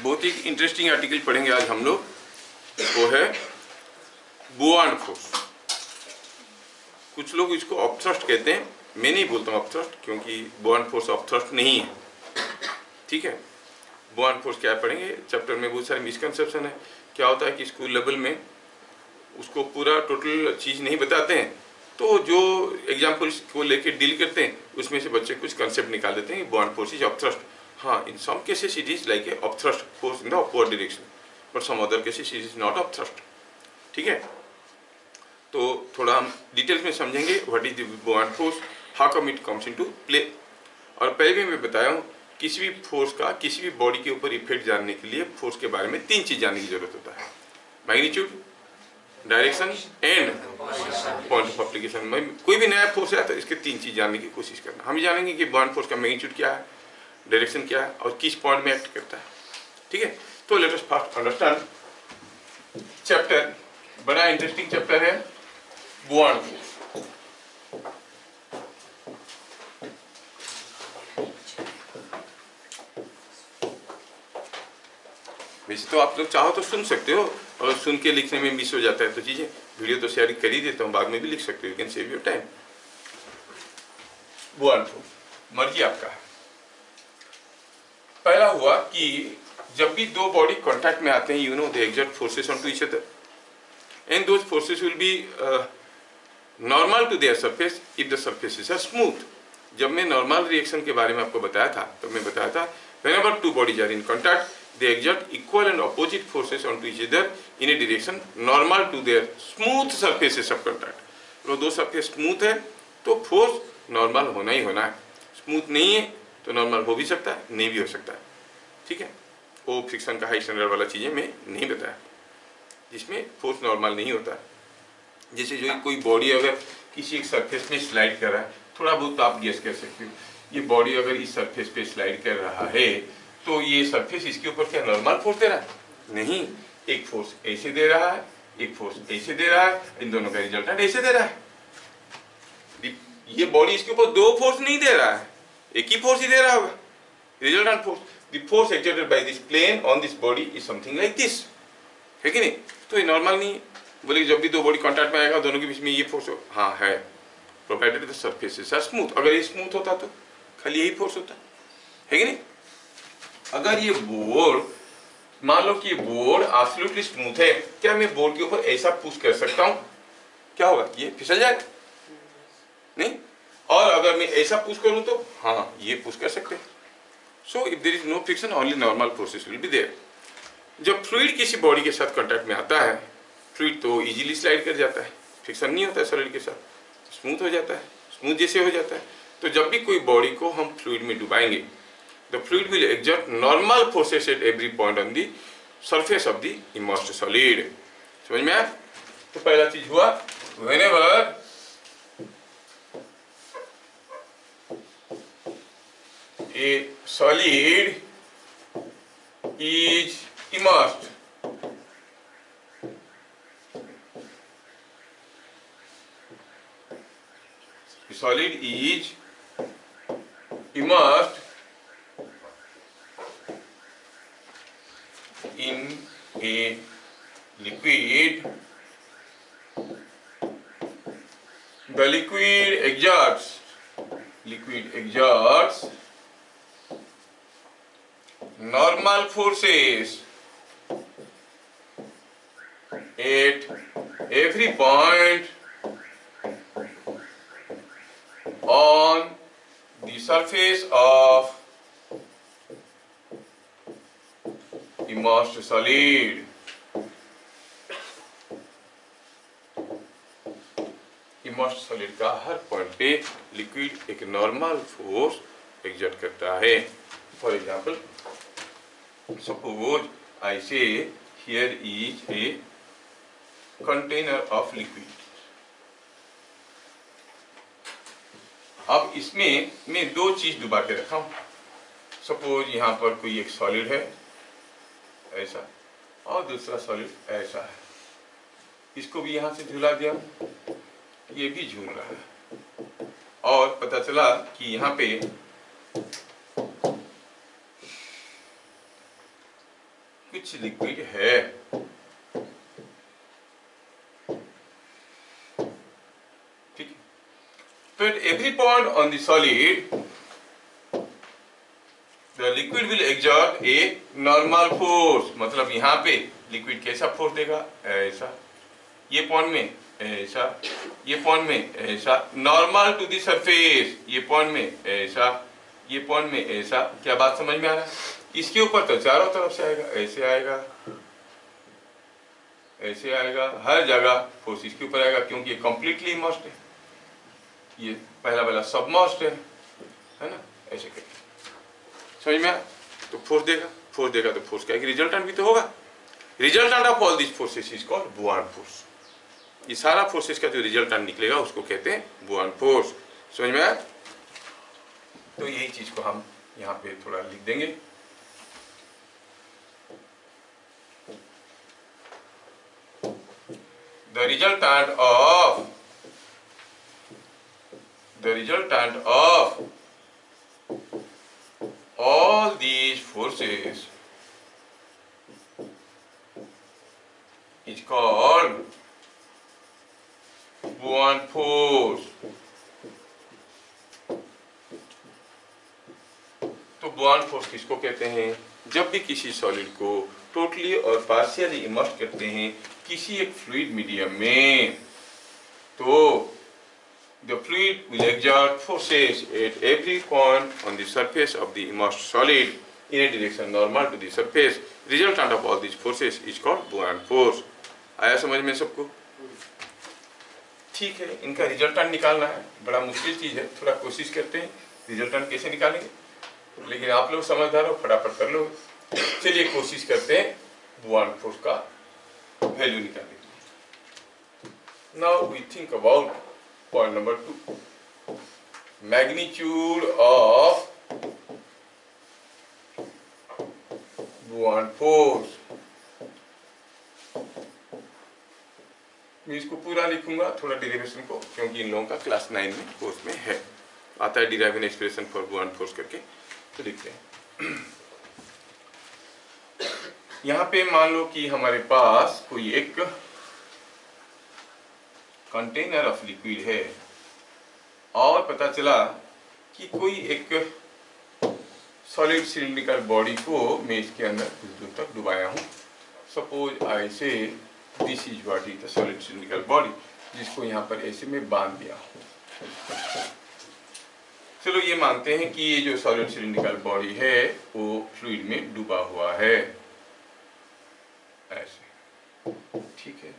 बहुत ही interesting article पढ़ेंगे आज हम लोग, वो है बुआंड फोर्स। कुछ लोग इसको ऑपथ्रस्ट कहते हैं, मैं नहीं बोलता हूँ ऑपथ्रस्ट, क्योंकि बुआंड फोर्स ऑपथ्रस्ट नहीं है। ठीक है, बुआंड फोर्स क्या पढ़ेंगे चैप्टर में, बहुत सारे मिसकंसेप्शन है। क्या होता है कि स्कूल लेवल में उसको पूरा टोटल चीज़ नहीं बताते हैं, तो जो एग्जाम्पल को लेके डील करते हैं उसमें से बच्चे कुछ कंसेप्ट निकाल देते हैं। Buoyant force is upthrust. हाँ, in some cases it is like a upthrust force in the upward direction, but some other cases it is not upthrust. ठीक है, तो थोड़ा हम डिटेल्स में समझेंगे what is the buoyant force, how come it comes into play. और पहले भी मैं बताया हूँ, किसी भी फोर्स का किसी भी बॉडी के ऊपर इफेक्ट जानने के लिए फोर्स के बारे में 3 चीज़ जानने की जरूरत होता है: magnitude, direction and point of application. में कोई भी नया फोर्स है तो इसके 3 चीज़ जानने की कोशिश करना। हम जानेंगे कि बुआंड फोर्स का मैग्नीट्यूड क्या है, डायरेक्शन क्या है और किस पॉइंट में एक्ट करता है। ठीक है, तो let us first understand chapter. बड़ा इंटरेस्टिंग चैप्टर है बुआंड फोर्स। वैसे तो आप लोग चाहो तो सुन सकते हो, और सुन के लिखने में मिस हो जाता है तो चीज़ें, वीडियो तो शेयर कर ही देता हूँ, बाद में भी लिख सकते हो, you can save your time. Buoyant force, मर्जी आपका है। पहला हुआ कि जब भी दो बॉडी कांटेक्ट में आते हैं, you know they exert forces on to each other and those forces will be normal to their surface if the surfaces are smooth. जब मैं नॉर्मल रिएक्शन के बारे में आपको बताया था, तो मैं बताया था whenever two bodies are in contact they exert equal and opposite forces onto each other in a direction normal to their smooth surfaces of contact। तो दो सरफेस स्मूथ है तो फोर्स नॉर्मल होना ही होना है। स्मूथ नहीं है तो नॉर्मल हो भी सकता है, नहीं भी हो सकता है। ठीक है, वो फ्रिक्शन का हाई स्टैंडर्ड वाला चीज़ें मैं नहीं बताया, जिसमें फोर्स नॉर्मल नहीं होता है। जैसे जो कोई बॉडी अगर किसी एक सरफेस में स्लाइड कर रहा है, थोड़ा बहुत आप गेस कर सकते हो, ये बॉडी अगर इस सरफेस पे स्लाइड कर रहा है तो ये सरफेस इसके ऊपर क्या नॉर्मल फोर्स दे रहा है? नहीं, एक फोर्स ऐसे दे रहा है, एक फोर्स ऐसे दे रहा है, इन दोनों का रिजल्टेंट ऐसे दे रहा है। ये बॉडी इसके ऊपर दो फोर्स नहीं दे रहा है, एक ही फोर्स ही दे रहा होगा, resultant force. The force exerted by this plane on this body is something like this, है कि नहीं? तो ये नॉर्मल नहीं बोले, जब भी दो बॉडी कांटेक्ट में आएगा दोनों के बीच में ये फोर्स हो, हाँ है, provided the surfaces are smooth. अगर ये स्मूथ होता तो खाली यही फोर्स होता, है कि नहीं? अगर ये बोर्ड, मान लो कि ये बोर्ड एब्सोल्युटली स्मूथ है, क्या मैं बोर्ड के ऊपर ऐसा पुश कर सकता हूं? क्या होगा? ये फिसल जाएगा नहीं। और अगर मैं ऐसा पुश करूं तो हाँ, ये पुश कर सकते हैं। So if there is no friction only normal forces will be there. जब फ्लूइड किसी बॉडी के साथ कांटेक्ट में आता है, फ्लूइड तो इजीली स्लाइड कर जाता है, फ्रिक्शन नहीं होता है सॉलिड के साथ, स्मूथ हो जाता है, स्मूथ जैसे हो जाता है। तो जब भी कोई बॉडी को हम फ्लूइड में डुबाएंगे, the fluid will exert normal forces at every point on the surface of the immersed solid। समझ में आया? तो पहला चीज हुआ, whenever a solid is immersed, a solid is immersed in a liquid, the liquid exerts normal forces at every point on the surface of immersed solid। Immersed solid का हर point पे liquid एक नॉर्मल फोर्स एक्सर्ट करता है। For example, suppose I से here is a container of liquid. अब इसमें मैं दो चीज डुबा के रखा हूं। सपोज यहाँ पर कोई एक सॉलिड है ऐसा, और दूसरा सॉलिड ऐसा है, इसको भी यहां से झूला दिया, ये भी झूल रहा है, और पता चला कि यहाँ पे कुछ लिक्विड है, ठीक है। तो at every point on the solid the liquid will exert a normal force, मतलब यहाँ पे लिक्विड कैसा फोर्स देगा, ऐसा, ये पॉइंट में ऐसा, ये पॉइंट में ऐसा, नॉर्मल टू दी सरफेस, ये पॉइंट में ऐसा, ये पॉइंट में ऐसा। क्या बात समझ में आ रहा है? इसके ऊपर तो चारों तरफ से आएगा, ऐसे आएगा, ऐसे आएगा, हर जगह फोर्स इसके ऊपर आएगा, क्योंकि ये कंप्लीटली इमर्स्ड है, ये पहला वाला सबमर्स्ड है ना, ऐसे करके समझ में आया? तो फोर्स देगा तो फोर्स का एक रिजल्टेंट भी तो होगा। Resultant of all this forces is called buoyant force. ये सारा फोर्सेस का जो रिजल्टेंट निकलेगा उसको कहते हैं बुआन फोर्स। समझ में आया? तो यही चीज को हम यहाँ पे थोड़ा लिख देंगे। The resultant of all these forces is called buoyant force। तो बुआन फोर्स किसको कहते हैं? जब भी किसी सॉलिड को टोटली और पार्शियली इमर्स करते हैं किसी एक फ्लूइड मीडियम में, तो the fluid will exert forces at every point on the surface of the immersed solid in a direction normal to the surface. Resultant of all these forces is called buoyant force। आया समझ में सबको? ठीक है, इनका resultant निकालना है, बड़ा मुश्किल चीज है, थोड़ा कोशिश करते हैं रिजल्टेंट कैसे निकालेंगे, लेकिन आप लोग समझदार हो, फटाफट कर लो। चलिए कोशिश करते हैं बुआन फोर्स का वैल्यू निकालने की। Now we think about point number 2, magnitude of buoyant force. मैं इसको पूरा लिखूंगा, थोड़ा डेरिवेशन को, क्योंकि इन लोगों का क्लास 9 में कोर्स में है, आता है डिराइविंग एक्सप्रेशन फॉर बुआन फोर्स करके, तो लिखते हैं। यहाँ पे मान लो कि हमारे पास कोई एक कंटेनर ऑफ लिक्विड है और पता चला कि कोई एक सॉलिड सिलिंड्रिकल बॉडी को मैं इसके अंदर कुछ दूर तक डुबाया हूँ। सपोज आई से this is what is the solid cylindrical body, जिसको यहाँ पर ऐसे में बांध दिया हूँ। चलो ये मानते हैं कि ये जो सॉलिड सिलिंड्रिकल बॉडी है वो फ्लूइड में डूबा हुआ है, ऐसे, ठीक है।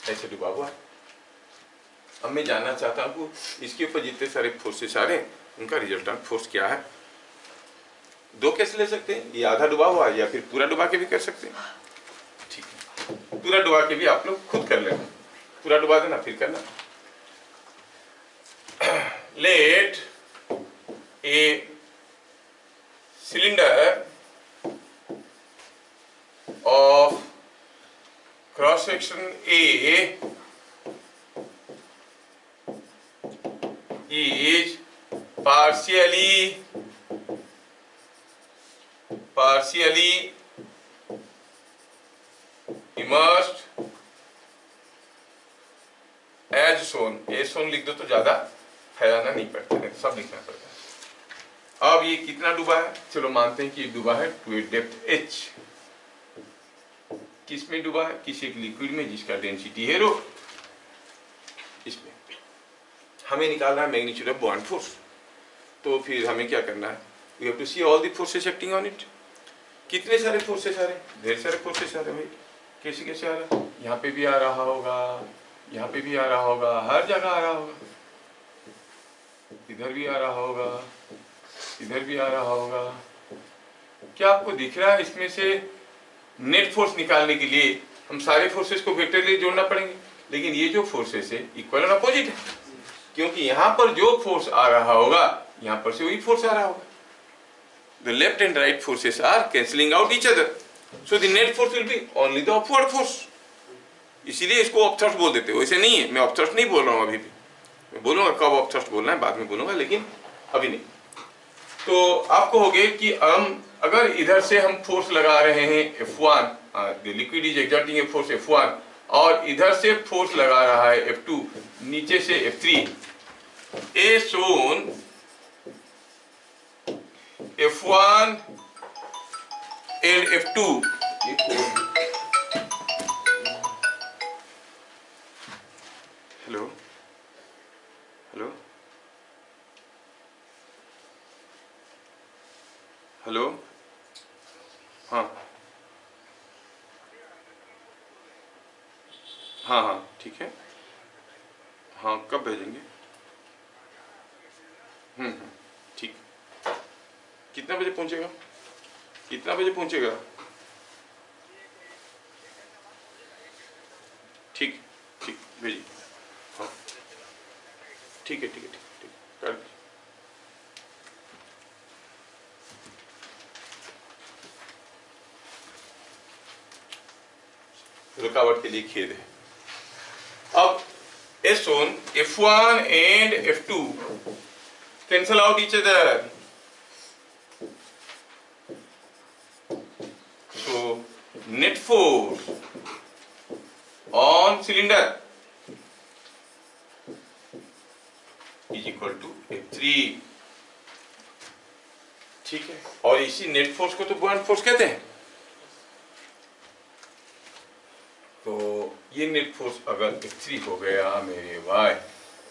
ऐसे डूबा हुआ है। अब मैं जानना चाहता हूँ इसके ऊपर जितने सारे फोर्सेस आ रहे हैं उनका रिजल्टेंट फोर्स क्या है। दो कैसे ले सकते हैं, ये आधा डूबा हुआ या फिर पूरा डुबा के भी कर सकते हैं, ठीक है। पूरा डुबा के भी आप लोग खुद कर लेना, पूरा डुबा देना फिर करना। Let a cylinder of cross section A is partially immersed as shown। as shown लिख दो तो ज्यादा फैलाना नहीं पड़ता है, सब लिखना पड़ता है। अब ये कितना डूबा है, चलो मानते हैं कि ये डूबा है टू ए डेप्थ h। किस में डूबा है? किसी एक लिक्विड में जिसका डेंसिटी है रो। इसमें हमें निकालना है मैग्नीट्यूड ऑफ बुआन फोर्स। तो फिर हमें क्या करना है, we have to see all the forces acting on it. कितने सारे फोर्सेस आ रहे हैं, ढेर सारे फोर्सेस आ रहे हैं भाई। कैसे कैसे आ रहा है, यहाँ पे भी आ रहा होगा, यहाँ पे भी आ रहा होगा, हर जगह आ रहा होगा, इधर भी आ रहा होगा, इधर भी आ रहा होगा। क्या आपको दिख रहा है? इसमें से नेट फोर्स निकालने के लिए हम सारे फोर्सेस को वेक्टर लिए जोड़ना पड़ेंगे, लेकिन ये जो फोर्सेस है इक्वल और अपोजिट है, क्योंकि यहाँ पर जो फोर्स आ रहा होगा यहाँ पर से वही फोर्स आ रहा होगा। The left and right forces are cancelling out each other, so the net force will be only the upward force। इसीलिए इसको अपथर्स्ट बोल देते हो, वैसे नहीं है, मैं अपथर्स्ट नहीं बोल रहा हूँ अभी भी, मैं बोलूँगा कब ऑफ थ्रस्ट बोलना है, बाद में बोलूँगा, लेकिन अभी नहीं। तो आप कहोगे कि हम अगर इधर से हम फोर्स लगा रहे हैं F1, the liquid is exerting a force F1, और इधर से फोर्स लगा रहा है F2, नीचे से F3, A shown F1 and F2, hello hello hello, हाँ हाँ हाँ ठीक है, हाँ कब भेजेंगे? ठीक। कितना बजे पहुंचेगा? कितना बजे पहुंचेगा? ठीक ठीक भेजिए। हाँ ठीक है ठीक है ठीक ठीक कर दीजिए। रुकावट के लिए खेद है। अब as shown, F1 and F2 cancel out each other. So net force on cylinder is equal to F3. ठीक है, और इसी नेट फोर्स को तो बुआंट फोर्स कहते हैं। तो ये नेट फोर्स अगर F3 हो गया मेरे भाई,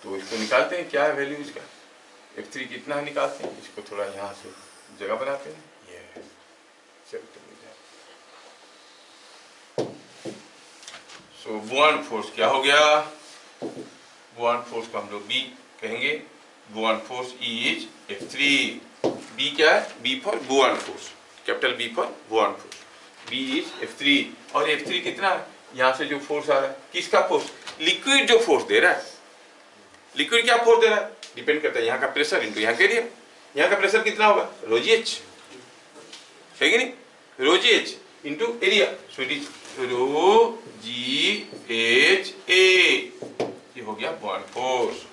तो इसको निकालते हैं, क्या है वैल्यू इसका? F3 कितना है निकालते हैं, इसको थोड़ा यहाँ से जगह बनाते हैं, ये चलते सो बुआंट फोर्स क्या हो गया? बुआंट फोर्स को हम लोग B कहेंगे। बुआंट फोर्स इज F3। B क्या है? B for buoyant force, capital B for buoyant force, B is F3। और F3 कितना है? यहाँ से जो फोर्स आ रहा है, किसका फोर्स? लिक्विड जो फोर्स दे रहा है। लिक्विड क्या फोर्स दे रहा है? डिपेंड करता है यहाँ का प्रेशर इंटू यहाँ का एरिया। यहाँ का प्रेशर कितना होगा? रो जी एच, है कि नहीं? Rho ji H into area, so it is rho ji H A. ये हो गया बॉन्ड फोर्स।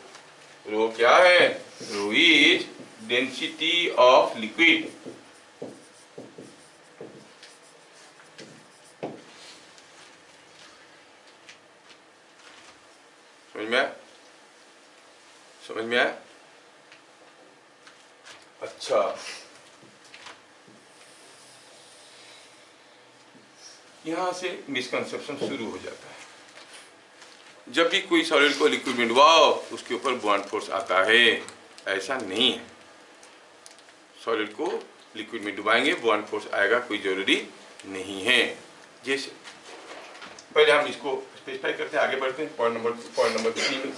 रो क्या है? Rho is density of liquid. समझ में आया? समझ में आया? अच्छा, यहां से मिसकंसेप्शन शुरू हो जाता है। जब भी कोई सॉलिड को लिक्विड में डुबाओ उसके ऊपर बॉन्ड फोर्स आता है, ऐसा नहीं है। सॉलिड को लिक्विड में डुबाएंगे बॉन्ड फोर्स आएगा, कोई जरूरी नहीं है। जैसे पहले हम इसको स्पेसिफाई करते हैं, आगे बढ़ते हैं पॉइंट नंबर 3 में।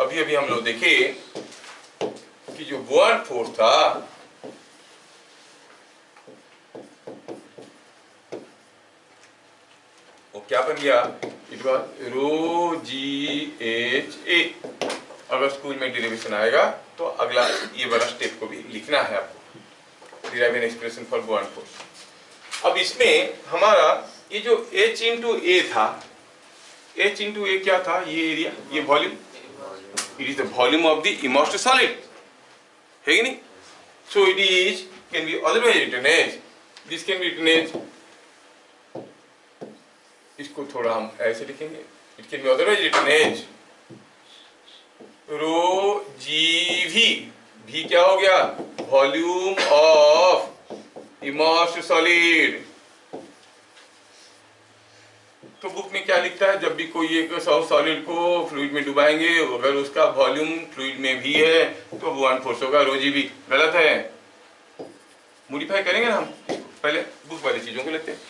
अभी हम लोग देखे कि जो बॉन्ड फोर्स था वो क्या बन गया? It was rho ji H a. अगर स्कूल में डेरिवेशन आएगा तो अगला ये वाला स्टेप को भी लिखना है आपको, derive an expression for bond force. अब इसमें हमारा ये जो H इंटू ए था, H इंटू ए क्या था? ये एरिया, ये volume, it is the volume of the immersed solid, है कि नहीं? So it is can be otherwise written as, this can be written as, इसको थोड़ा हम ऐसे लिखेंगे, it can be otherwise written as rho g v. भी क्या हो गया? Volume of immersed solid. तो बुक में क्या लिखता है? जब भी कोई एक सॉलिड को फ्लूइड में डुबाएंगे, अगर उसका वॉल्यूम फ्लूइड में भी है तो बॉन्ड फोर्स होगा रो जी वी। गलत है, मॉडिफाई करेंगे ना हम। पहले बुक वाली चीजों को लेते हैं।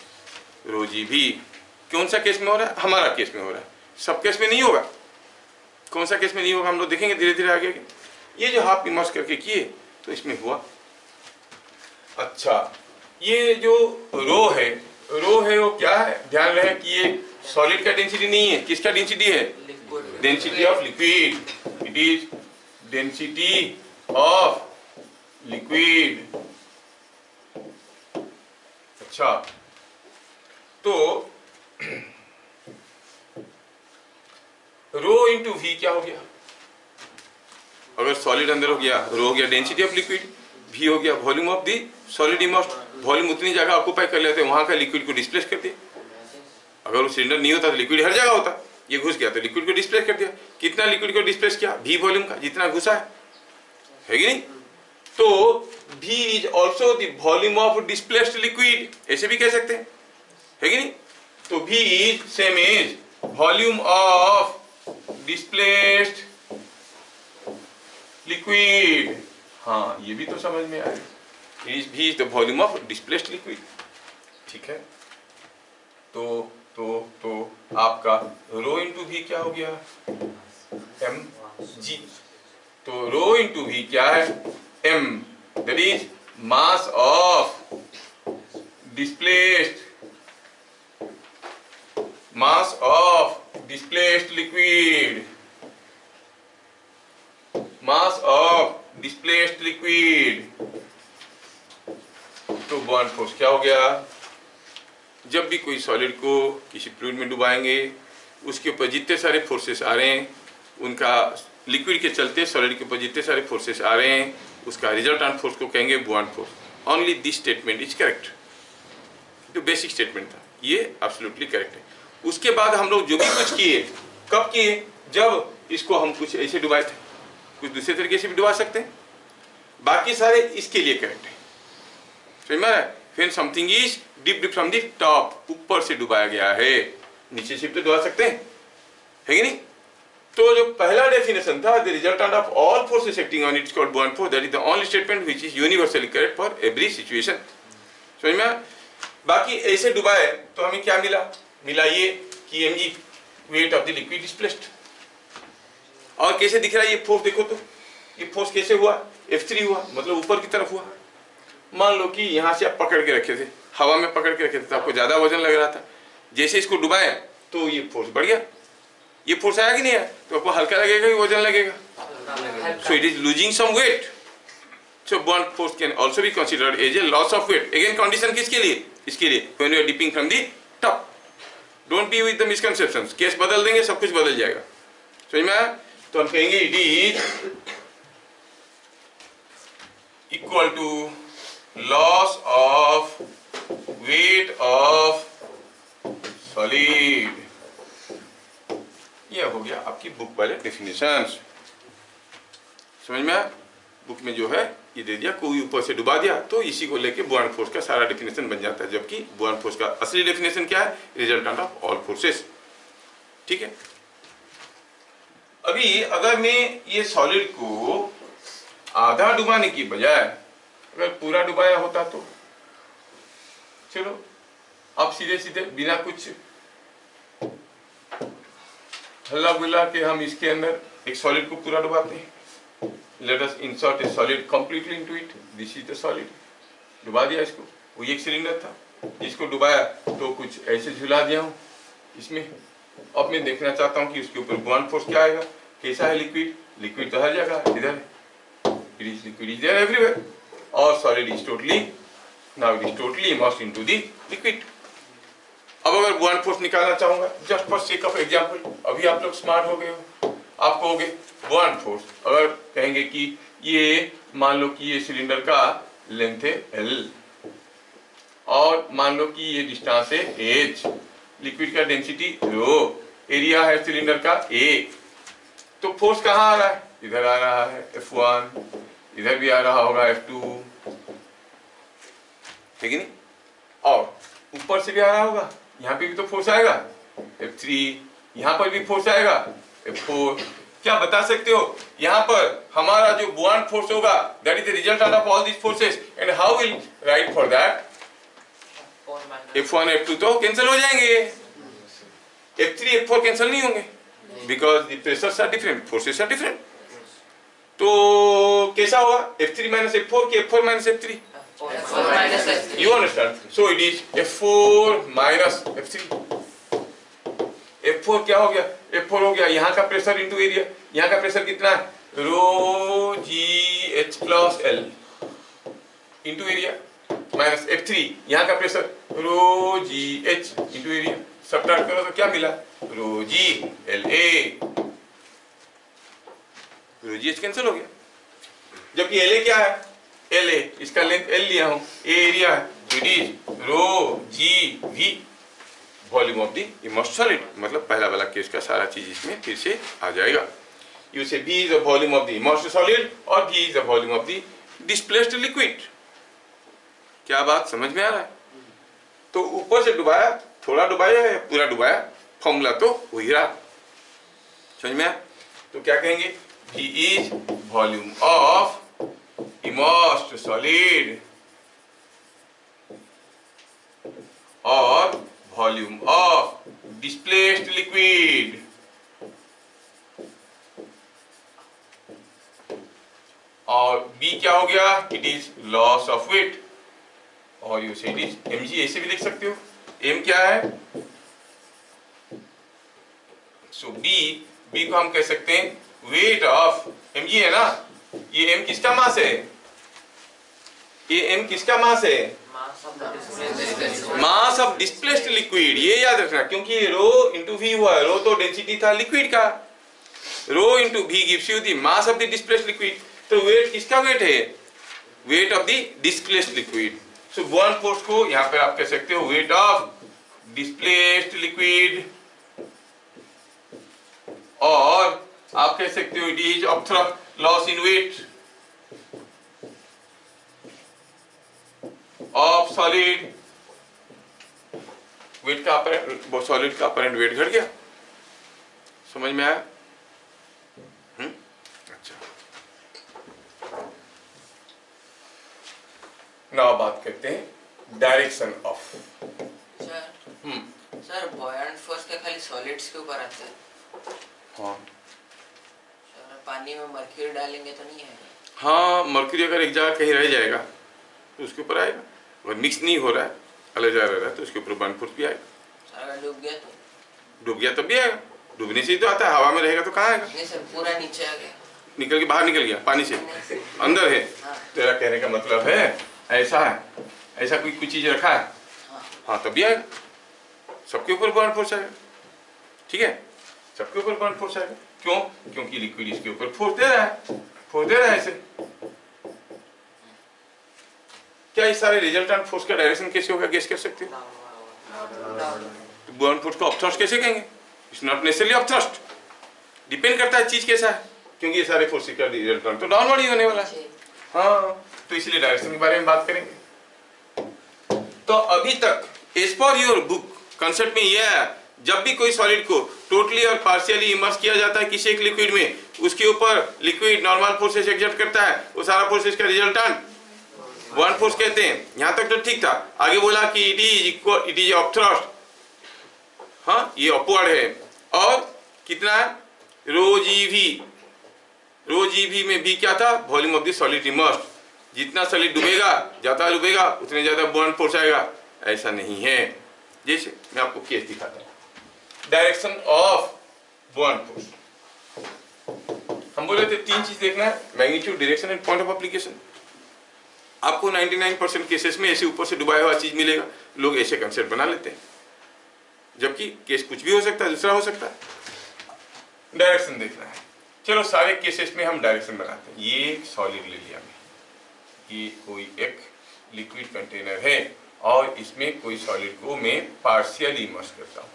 रो जी वी कौन सा केस में हो रहा है? हमारा केस में हो रहा है, सब केस में नहीं होगा। कौन सा केस में नहीं होगा हम लोग देखेंगे धीरे धीरे आगे। ये जो हाफ इमर्स करके किए तो इसमें हुआ। अच्छा, ये जो रो है वो क्या है? ध्यान रहे कि ये सॉलिड का डेंसिटी नहीं है, किसका डेंसिटी है? Density of liquid. It is density of liquid. अच्छा, तो रो इंटू वी क्या हो गया? अगर सॉलिड अंदर हो गया, रो हो गया डेंसिटी ऑफ लिक्विड, भी हो गया volume of the solid immersed, volume उतनी जगह ऑक्यूपाई कर लेते हैं वहां का लिक्विड को डिस्प्लेस कर दिया। अगर वो सिलेंडर नहीं होता तो लिक्विड हर जगह होता, ये घुस गया तो लिक्विड को डिस्प्लेस कर दिया। कितना लिक्विड को डिस्प्लेस किया? भी वॉल्यूम का, जितना घुसा है कि नहीं? तो V is also the volume of displaced liquid, ऐसे भी कह सकते हैं, है कि नहीं? तो V is same is volume of displaced liquid. हाँ, ये भी तो समझ में आया, V is the volume of displaced liquid. ठीक है, तो आपका रो इंटू V क्या हो गया? mg। तो रो इंटू V क्या है? m, that is mass of displaced liquid, mass of displaced liquid। तो बॉन्ड फोर्स क्या हो गया? जब भी कोई सॉलिड को किसी फ्लूइड में डुबाएंगे, उसके ऊपर जितने सारे फोर्सेस आ रहे हैं, उनका लिक्विड के चलते सॉलिड के ऊपर जितने सारे फोर्सेस आ रहे हैं, उसका रिजल्टेंट फोर्स को कहेंगे bond force. Only this statement is correct. जो बेसिक स्टेटमेंट था ये एब्सोल्युटली करेक्ट है। उसके बाद हम लोग जो भी कुछ किए, कब किए? जब इसको हम कुछ ऐसे डुबाए थे, कुछ दूसरे तरीके से भी डुबा सकते हैं, बाकी सारे इसके लिए करेक्ट है। समझ में आ रहा है? फिर something is dipped from the top, ऊपर से डुबाया गया है, नीचे से भी तो डुबा सकते हैं, है कि नहीं? तो जो पहला डेफिनेशन था, the resultant of all forces acting on it's called bond force, that is the only statement which is universally correct for every situation. समझ में? बाकी ऐसे डुबाए तो हमें क्या मिला? मिला ये कि mg wait of the liquid displaced. और कैसे दिख रहा है ये फोर्स? देखो तो ये फोर्स कैसे हुआ? F3 हुआ, मतलब ऊपर की तरफ हुआ। मान लो कि यहाँ से आप पकड़ के रखे थे, हवा में पकड़ के रखे थे, तो आपको ज्यादा वजन लग रहा था, जैसे इसको डुबाए तो ये फोर्स बढ़ गया। ये फोर्स आया कि नहीं आया? तो आपको हल्का लगेगा कि वजन लगेगा? So it is losing some weight. So buoyant force can also be considered as a loss of weight. Again condition किसके लिए? इसके लिए, when you are dipping from the top. Don't be with the misconceptions, case बदल देंगे सब कुछ बदल जाएगा। समझ में आया? तो हम कहेंगे it is equal to loss of weight of solid. यह हो गया आपकी बुक वाले डेफिनेशंस। समझ में आया? बुक में जो है ये दे दिया, कोई ऊपर से डुबा दिया तो इसी को लेके बॉन्ड फोर्स का सारा डेफिनेशन बन जाता है, जबकि बॉन्ड फोर्स का असली डेफिनेशन क्या है? Resultant of all forces. ठीक है, अभी अगर मैं ये सॉलिड को आधा डुबाने की बजाय अगर पूरा डुबाया होता तो चलो अब सीधे सीधे बिना कुछ हल्ला गुल्ला के हम इसके अंदर एक सॉलिड को पूरा डुबाते हैं। Let us insert a solid completely into it. This is the solid. डुबा दिया इसको, वो एक सिलेंडर था, इसको डुबाया तो कुछ ऐसे झुला दिया हूँ इसमें। अब मैं देखना चाहता हूँ कि उसके ऊपर बॉन्ड फोर्स क्या आएगा। कैसा है लिक्विड? लिक्विड तो हर जगह इधर है, it is liquid is there everywhere, और solid is totally, now it is totally immersed into the liquid। अब अगर बॉन्ड फोर्स निकालना चाहूंगा, just for sake of example, अभी आप लोग स्मार्ट हो गए हो, आप कहोगे बॉन्ड फोर्स, अगर कहेंगे कि ये मान लो कि ये सिलेंडर का लेंथ है L और मान लो कि ये डिस्टेंस है H, लिक्विड का डेंसिटी रो, एरिया है सिलेंडर का A, तो फोर्स कहाँ आ रहा है? इधर आ रहा है F1, इधर भी आ रहा होगा F2, ठीक है नहीं? और ऊपर से भी आ रहा होगा, यहाँ पे भी तो फोर्स आएगा F3, यहाँ पर भी फोर्स आएगा F4। क्या बता सकते हो यहाँ पर हमारा जो बॉन्ड फोर्स होगा, that is the resultant of all this forces, and how will write for that? F1 F2 तो कैंसिल हो जाएंगे, F3 F4 कैंसिल नहीं होंगे, because the pressures are different, forces are different. तो कैसा होगा? F3 माइनस F4 के F4 minus F3, you understand? So it is F4 minus F3। F4 क्या हो गया? F4 हो गया यहाँ का प्रेशर इंटू एरिया। यहाँ का प्रेशर कितना है? रो जी H plus L into area minus F3, यहाँ का प्रेशर रो जी एच इंटू एरिया। सब्ट्रैक्ट करो तो क्या मिला? Rho G L A. Rho ji H cancel हो गया। जबकि एल ए क्या है, एल ए इसका लेंथ एल लिया हूं, ए एरिया है, it is rho g v volume of the immersed solid. मतलब पहला वाला केस का सारा चीज इसमें फिर से आ जाएगा। यू से V is the volume of the immersed solid और V is the volume of the displaced liquid। क्या बात समझ में आ रहा है? तो ऊपर से डुबाया, थोड़ा डुबाया या पूरा डुबाया, फॉर्मूला तो वही रहा। समझ में आया? तो क्या कहेंगे, V is volume of immersed solid और volume of displaced liquid। और B क्या हो गया, it is loss of weight और you say it is mg, ऐसे भी लिख सकते हो। m क्या है, सो B को हम कह सकते हैं वेट ऑफ mg है ना। ये m किसका मास है, ये m किसका मास है, मास ऑफ डिस्प्लेस्ड लिक्विड। ये याद रखना, क्योंकि रो इंटू वी हुआ, रो तो डेंसिटी था लिक्विड का, rho into V gives you the mass of the displaced liquid. तो वेट किसका वेट है, weight of the displaced liquid. So buoyant force को यहां पर आप कह सकते हो वेट ऑफ डिस्प्लेस्ड लिक्विड, और आप कह सकते हो it is of loss in weight of solid. Weight का अपरेंट, सॉलिड का अपरेंट वेट घट गया। समझ में आया? अच्छा, नाउ बात करते हैं direction of. Sir buoyant force के खाली सॉलिड्स के ऊपर आते हैं। हाँ सर पानी में मर्क्यूरी डालेंगे तो नहीं आएगा? हाँ, मर्क्यूरी अगर एक जगह कहीं रह जाएगा तो उसके ऊपर आएगा। अगर मिक्स नहीं हो रहा है, अलग जगह रह रहा है, तो उसके ऊपर बॉयंट फोर्स भी आएगा। सर अगर डूब गया तो? डूब गया तब भी आएगा, डूबने से ही तो आता है, हवा में रहेगा तो कहाँ आएगा। नहीं सर, पूरा नीचे आ गया, निकल के बाहर निकल गया, पानी से अंदर है। हाँ। तेरा कहने का मतलब है ऐसा है, ऐसा कोई चीज रखा है, हाँ तब भी आएगा। सबके ऊपर बॉयंट फोर्स आएगा, ठीक है, सबके ऊपर बॉयंट फोर्स आएगा। क्यों? क्योंकि लिक्विड इसके ऊपर फोर्स दे रहा है, फोर्स दे रहा है ऐसे। क्या इस सारे रिजल्टेंट फोर्स का डायरेक्शन कैसे होगा, गेस कर सकते हो? तो बॉयंट फोर्स को अपथ्रस्ट कैसे कहेंगे? It's not necessarily upthrust, depend करता है चीज कैसा है, क्योंकि ये सारे फोर्स का रिजल्टेंट तो डाउनवर्ड ही होने वाला है। हाँ, तो इसलिए डायरेक्शन के बारे में बात करेंगे। तो अभी तक as per your book concept में यह है, जब भी कोई सॉलिड को टोटली और पार्शियली इमर्स किया जाता है किसी एक लिक्विड में, उसके ऊपर लिक्विड नॉर्मल फोर्सेस एक्सर्ट करता है, वो सारा फोर्सेस का रिजल्टेंट बॉयंट फोर्स कहते हैं। यहां तक तो ठीक था। आगे बोला कि it is equal, it is upthrust, हाँ ये अपवर्ड है, और कितना है, rho g we. Row g we में भी क्या था, volume of the solid immersed. जितना सॉलिड डूबेगा, ज्यादा डूबेगा, उतने ज्यादा बॉयंट फोर्स आएगा। ऐसा नहीं है। जैसे मैं आपको केस दिखाता हूं, डायरेक्शन ऑफ बॉयंट फोर्स। हम बोले थे तीन चीज देखना है, magnitude, direction and point of application. आपको 99% केसेस में ऐसे ऊपर से डुबाया हुआ चीज मिलेगा, लोग ऐसे कंसेप्ट बना लेते हैं, जबकि केस कुछ भी हो सकता है, दूसरा हो सकता है। डायरेक्शन देखना है, चलो सारे केसेस में हम डायरेक्शन बनाते हैं। ये सॉलिड ले लिया मैं, ये कोई एक लिक्विड कंटेनर है और इसमें कोई सॉलिड को मैं पार्शियली इमर्स करता हूं,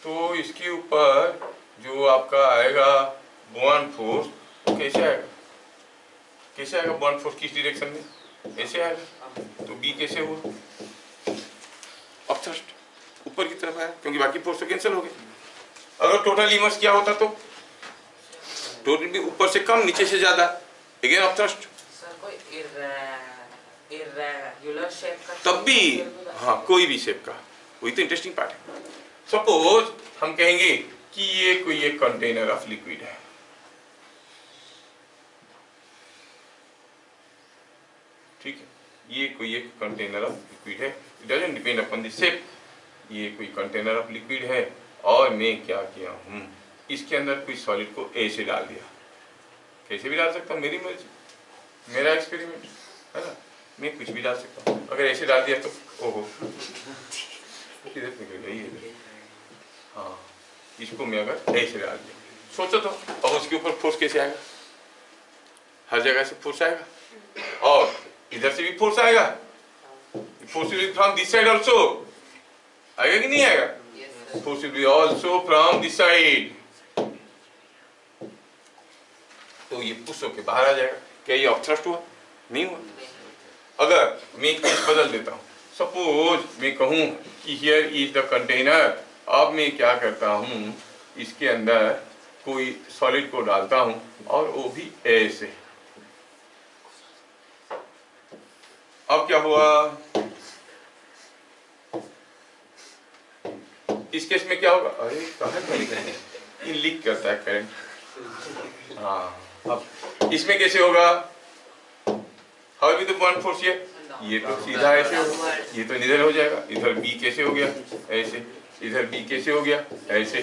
तो इसके ऊपर जो आपका आएगा बॉयंट फोर्स, वो कैसे आएगा, कैसे आएगा बॉयंट फोर्स, किस डायरेक्शन में, ऐसे आएगा। तो बी कैसे हुआ, अपथ्रस्ट, ऊपर की तरफ आया, क्योंकि बाकी फोर्स तो कैंसिल हो गए। अगर टोटल इमर्स किया होता तो टोटल भी ऊपर से कम, नीचे से ज्यादा, अगेन अपथ्रस्ट। सर कोई इर्रेगुलर शेप का तब भी, हाँ कोई भी शेप का, वही तो इंटरेस्टिंग पार्ट है। सपोज हम कहेंगे कि ये कोई एक कंटेनर ऑफ लिक्विड है, ठीक है, ये कोई एक कंटेनर ऑफ लिक्विड है, it doesn't depend upon the shape. ये कोई कंटेनर ऑफ लिक्विड है और मैं क्या किया हूं, इसके अंदर कोई सॉलिड को ऐसे डाल दिया, कैसे भी डाल सकता हूं, मेरी मर्जी, मेरा एक्सपेरिमेंट है ना, मैं कुछ भी डाल सकता हूं। अगर ऐसे डाल दिया तो ओहो किधर निकल गई, हाँ इसको मैं अगर ऐसे डाल दिया सोचो तो, अब उसके ऊपर फोर्स कैसे आएगा? हर जगह से फोर्स आएगा और इधर से भी फोर्स आएगा, force will be from this side also, आएगा कि नहीं आएगा? Force will be also from this side, तो ये पुश होके बाहर आ जाएगा। क्या ये अपथ्रस्ट हुआ? नहीं हुआ। अगर मैं केस बदल देता हूँ, सपोज मैं कहूँ कि हियर इज द कंटेनर, अब मैं क्या करता हूँ, इसके अंदर कोई सॉलिड को डालता हूँ और वो भी ऐसे। अब क्या हुआ? इस केस में क्या होगा? अरे कहाँ करंट लीक करता है करंट। हाँ, अब इसमें कैसे होगा? How will the buoyant force here? ये तो सीधा ऐसे होगा, ये तो इधर हो जाएगा। इधर बी कैसे हो गया? ऐसे। इधर बी कैसे हो गया? ऐसे।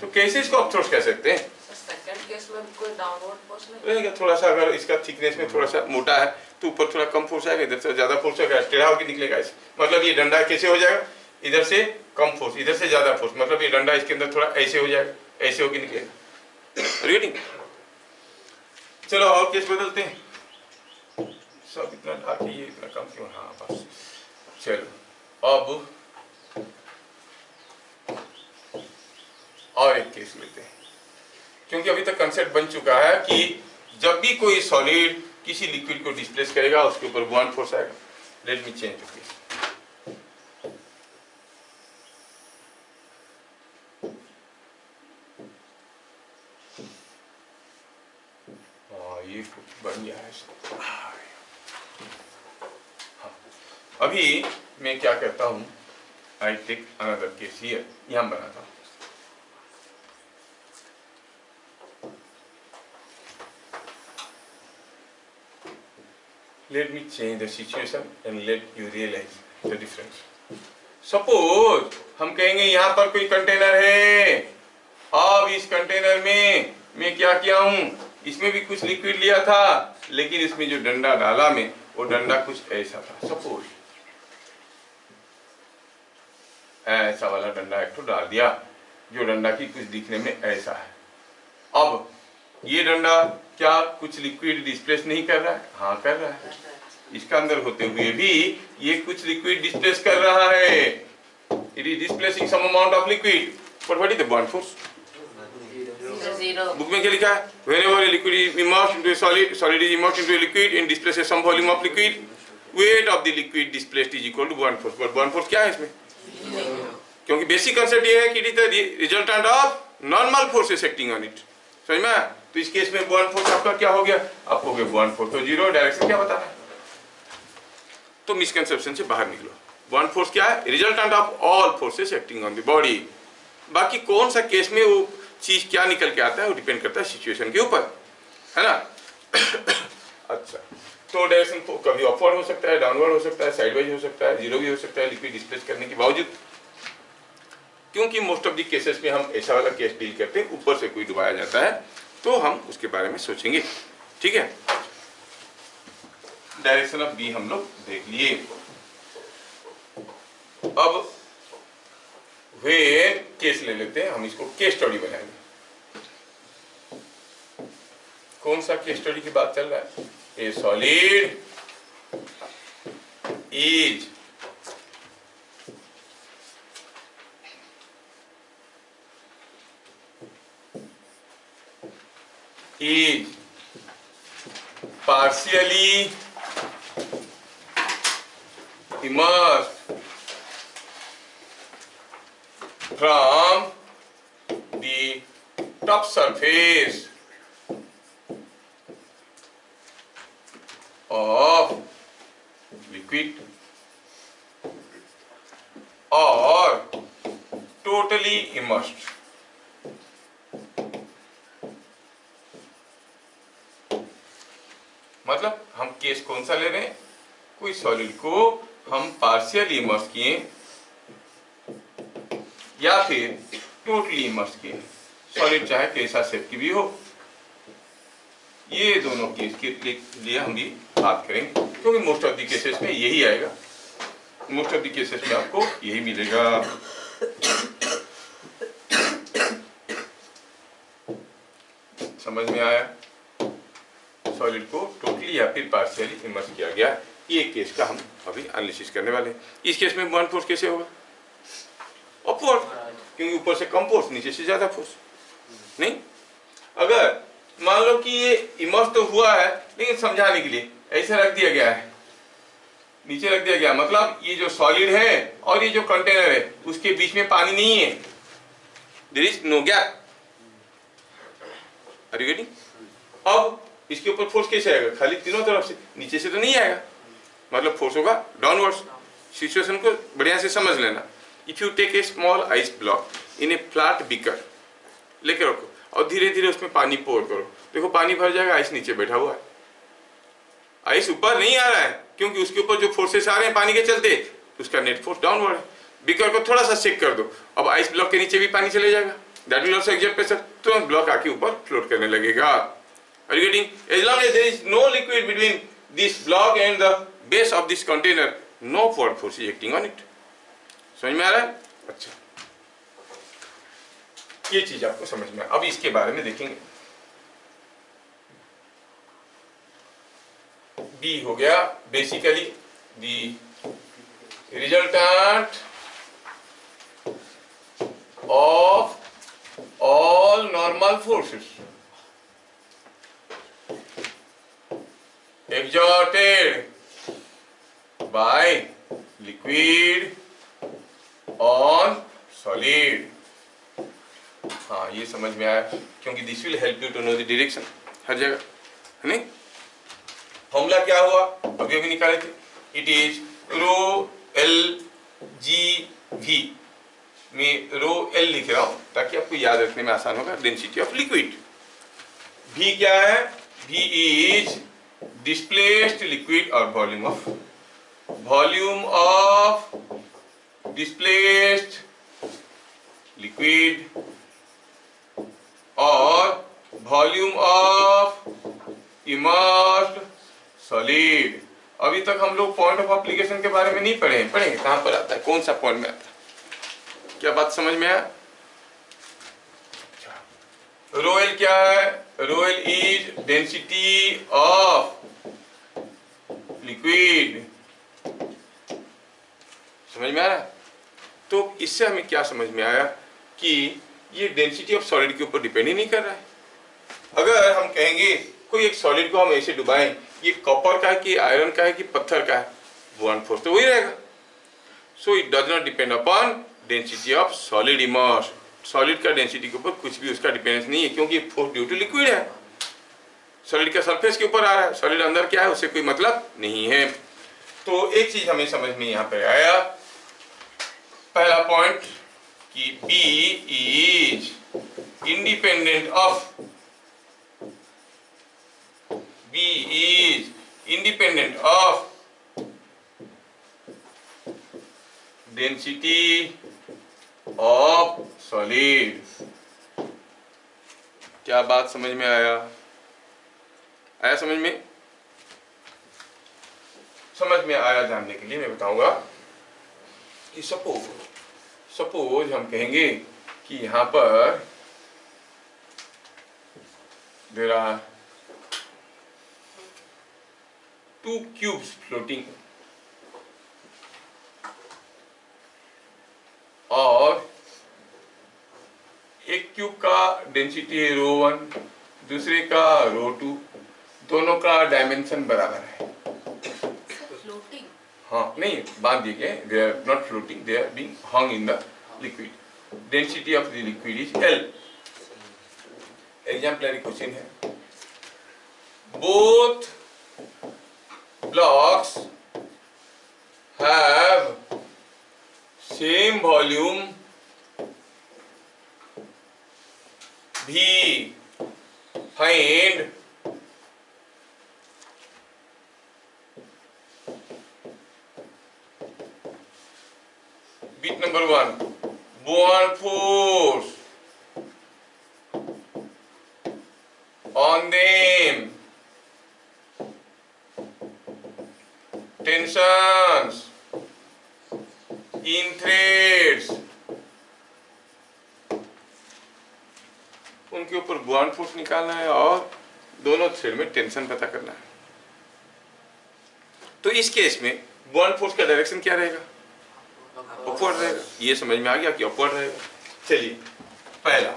तो कैसे इसको अपथ्रस्ट कह सकते हैं? सेकंड केस में कोई डाउनवर्ड फोर्स नहीं रहेगा। थोड़ा सा अगर इसका थिकनेस में थोड़ा सा मोटा है तो ऊपर थोड़ा कम फोर्स आएगा, इधर से ज्यादा फोर्स आएगा, टेढ़ा होकर निकलेगा ऐसे। मतलब ये डंडा कैसे हो जाएगा? इधर से कम फोर्स, इधर से ज्यादा फोर्स, मतलब ये डंडा इसके अंदर थोड़ा ऐसे हो जाएगा, ऐसे होकर निकलेगा। रीडिंग। चलो और केस बदलते हैं। सब इतना ढाके ये इतना कम क्यों? हाँ बस। चलो अब और एक केस लेते हैं, क्योंकि अभी तक कंसेप्ट बन चुका है कि जब भी कोई सॉलिड किसी लिक्विड को डिस्प्लेस करेगा उसके ऊपर बॉन्ड फोर्स आएगा। Let me change the case. ये बन गया है। अभी मैं क्या करता हूं, I take another case here, यहां बनाता हूं। Let me change the situation and let you realize the difference. Suppose हम कहेंगे यहाँ पर कोई कंटेनर है, अब इस कंटेनर में मैं क्या किया हूँ, इसमें भी कुछ लिक्विड लिया था, लेकिन इसमें जो डंडा डाला मैं, वो डंडा कुछ ऐसा था। सपोज ऐसा वाला डंडा एक तो डाल दिया, जो डंडा की कुछ दिखने में ऐसा है। अब ये डंडा क्या कुछ लिक्विड डिस्प्लेस नहीं कर रहा है? हाँ कर रहा है। इसका अंदर होते हुए भी ये कुछ लिक्विड डिस्प्लेस कर रहा है। It is displacing some amount of liquid, but what is the buoyant force? Book में क्या लिखा है? Whenever a liquid is immersed into a solid, solid is immersed into a liquid and displaces some volume of liquid, weight of the liquid displaced is equal to bond force. But bond force क्या है इसमें? क्योंकि basic concept ये है कि it is the resultant of normal forces acting on it. समझ में? तो इस केस में बॉन्ड फोर्स आपका क्या हो गया? आप हो गए बॉन्ड फोर्स तो जीरो। डायरेक्शन क्या बताना है? तो मिसकंसेप्शन से बाहर निकलो। बॉन्ड फोर्स क्या है? Resultant of all forces acting on the body. बाकी कौन सा केस में वो चीज क्या निकल के आता है वो डिपेंड करता है सिचुएशन के ऊपर, है ना? अच्छा, तो डायरेक्शन कभी अपवर्ड हो सकता है, डाउनवर्ड हो सकता है, साइडवाइज हो सकता है, जीरो भी हो सकता है लिक्विड डिस्प्लेस करने के बावजूद। क्योंकि मोस्ट ऑफ द केसेस में हम ऐसा वाला केस डील करते हैं, ऊपर से कोई डुबाया जाता है, तो हम उसके बारे में सोचेंगे। ठीक है, डायरेक्शन ऑफ बी हम लोग देख लिए। अब वे केस ले लेते हैं, हम इसको केस स्टडी बनाएंगे। कौन सा केस स्टडी की बात चल रहा है? ए solid is partially immersed from the top surface of liquid or totally immersed. मतलब हम केस कौन सा ले रहे हैं? कोई सॉलिड को हम पार्शियली इमर्स किए या फिर टोटली इमर्स किए। सॉलिड चाहे कैसा शेप की भी हो, ये दोनों केस के लिए हम भी बात करेंगे, क्योंकि मोस्ट ऑफ द केसेस में यही आएगा। मोस्ट ऑफ द केसेस में आपको यही मिलेगा। समझ में आया, सॉलिड को टोटली या फिर पार्शियली इमर्स किया गया। ये केस का हम अभी एनालिसिस करने वाले हैं। इस केस में बॉन्ड फोर्स कैसे होगा? अपवर्ड, क्योंकि ऊपर से कम फोर्स, नीचे से ज्यादा फोर्स। नहीं, अगर मान लो कि ये इमर्स तो हुआ है, लेकिन समझाने के लिए ऐसे रख दिया गया है, नीचे रख दिया गया, मतलब ये जो सॉलिड है और ये जो कंटेनर है उसके बीच में पानी नहीं है, there is no gap. Are you getting? अब इसके ऊपर फोर्स कैसे आएगा? खाली तीनों तरफ से, नीचे से तो नहीं आएगा, मतलब फोर्स होगा डाउनवर्ड्स। सिचुएशन को बढ़िया से समझ लेना। If you take a small ice block in a flat beaker, लेके रखो और धीरे धीरे उसमें पानी पोर करो, देखो पानी भर जाएगा, आइस नीचे बैठा हुआ है, आइस ऊपर नहीं आ रहा है, क्योंकि उसके ऊपर जो फोर्सेस आ रहे हैं पानी के चलते, उसका नेट फोर्स डाउनवर्ड है। बीकर को थोड़ा सा शेक कर दो, अब आइस ब्लॉक के नीचे भी पानी चले जाएगा, that will also exert pressure, तुरंत ब्लॉक आके ऊपर फ्लोट करने लगेगा। Are you getting? As long as there is no liquid between this block and the base of this container, no upward force is acting on it. समझ में आ रहा है? अच्छा, ये चीज आपको समझ में। अब इसके बारे में देखेंगे। B हो गया basically the resultant of all normal forces exerted by liquid on solid। हाँ, ये समझ में आया, क्योंकि this will help you to know the direction हर जगह, है नहीं? फॉर्मूला क्या हुआ अभी अभी निकाले थे, it is rho l g v, मैं रो एल लिख रहा हूं ताकि आपको याद रखने में आसान होगा, डेंसिटी ऑफ लिक्विड। V क्या है? V is displaced liquid or volume of displaced liquid or volume of immersed solid। अभी तक हम लोग पॉइंट ऑफ एप्लीकेशन के बारे में नहीं पढ़े, पढ़ेंगे कहां पर आता है, कौन सा पॉइंट में आता है, क्या बात समझ में आया? रोएल क्या है? Roel is density of liquid. समझ में आ रहा है? तो इससे हमें क्या समझ में आया कि ये डेंसिटी ऑफ सॉलिड के ऊपर डिपेंड ही नहीं कर रहा है। अगर हम कहेंगे कोई एक सॉलिड को हम ऐसे डुबाएं, ये कॉपर का है कि आयरन का है कि पत्थर का है, बॉन्ड फोर्स तो वही रहेगा। So it does not depend upon density of solid immersed. Solid का डेंसिटी के ऊपर कुछ भी उसका डिपेंडेंस नहीं है, क्योंकि फोर्स ड्यू टू लिक्विड है, सॉलिड का सरफेस के ऊपर आ रहा है, सॉलिड अंदर क्या है उससे कोई मतलब नहीं है। तो एक चीज हमें समझ में यहाँ पे आया, पहला पॉइंट कि B is independent of, B is independent of density of solid. क्या बात समझ में आया? आया समझ में? समझ में आया जानने के लिए मैं बताऊंगा कि सपोज हम कहेंगे कि यहां पर देयर आर 2 क्यूब्स फ्लोटिंग और एक क्यूब का डेंसिटी है ρ1, दूसरे का ρ2, दोनों का डायमेंशन बराबर है। फ्लोटिंग? हाँ, नहीं बांध दिए गए, they are not floating, they are being hung in the liquid. Density of the liquid is L। Exemplary question है, both blocks have same volume V, find bit number 1, bond force on them, tensions in threads, उनके ऊपर buoyant force निकालना है और दोनों thread में tension पता करना है। तो इस केस में बॉन्ड फोर्स का डायरेक्शन क्या रहेगा? अपवर्ड रहेगा। ये समझ में आ गया कि अपवर्ड रहेगा। चलिए, पहला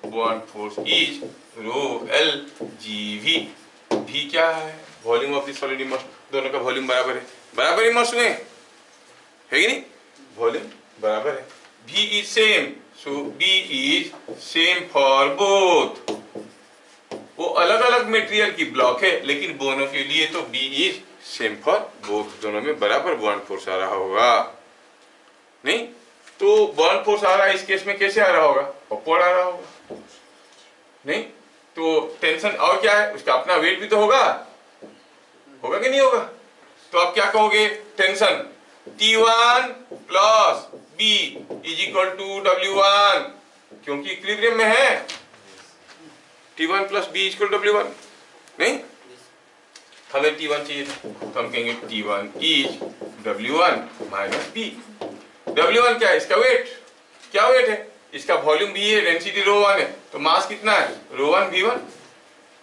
buoyant force is rho l g v. भी क्या है? Volume of the solid immersed. दोनों का वॉल्यूम बराबर है, बराबर इमर्स्ड हुए है कि नहीं? वॉल्यूम बराबर है। भी is same, so b is same for both. वो अलग अलग मटेरियल की ब्लॉक है, लेकिन दोनों के लिए तो b is same for both. दोनों में बराबर बॉन्ड फोर्स आ रहा होगा, नहीं? तो बॉन्ड फोर्स आ रहा है इस केस में, कैसे आ रहा होगा? अपवर्ड आ रहा होगा, नहीं? तो टेंशन और क्या है? उसका अपना वेट भी तो होगा, होगा कि नहीं होगा? तो आप क्या कहोगे? Tension T1 plus B is equal to W1, क्योंकि इक्विलिब्रियम में है। T1 plus B is equal to W1, नहीं? हमें T1 चाहिए था, तो हम कहेंगे T1 is W1 minus B। W1 क्या है? इसका वेट। क्या वेट है? इसका वॉल्यूम भी है, डेंसिटी ρ1 है, तो मास कितना है? ρ1 V1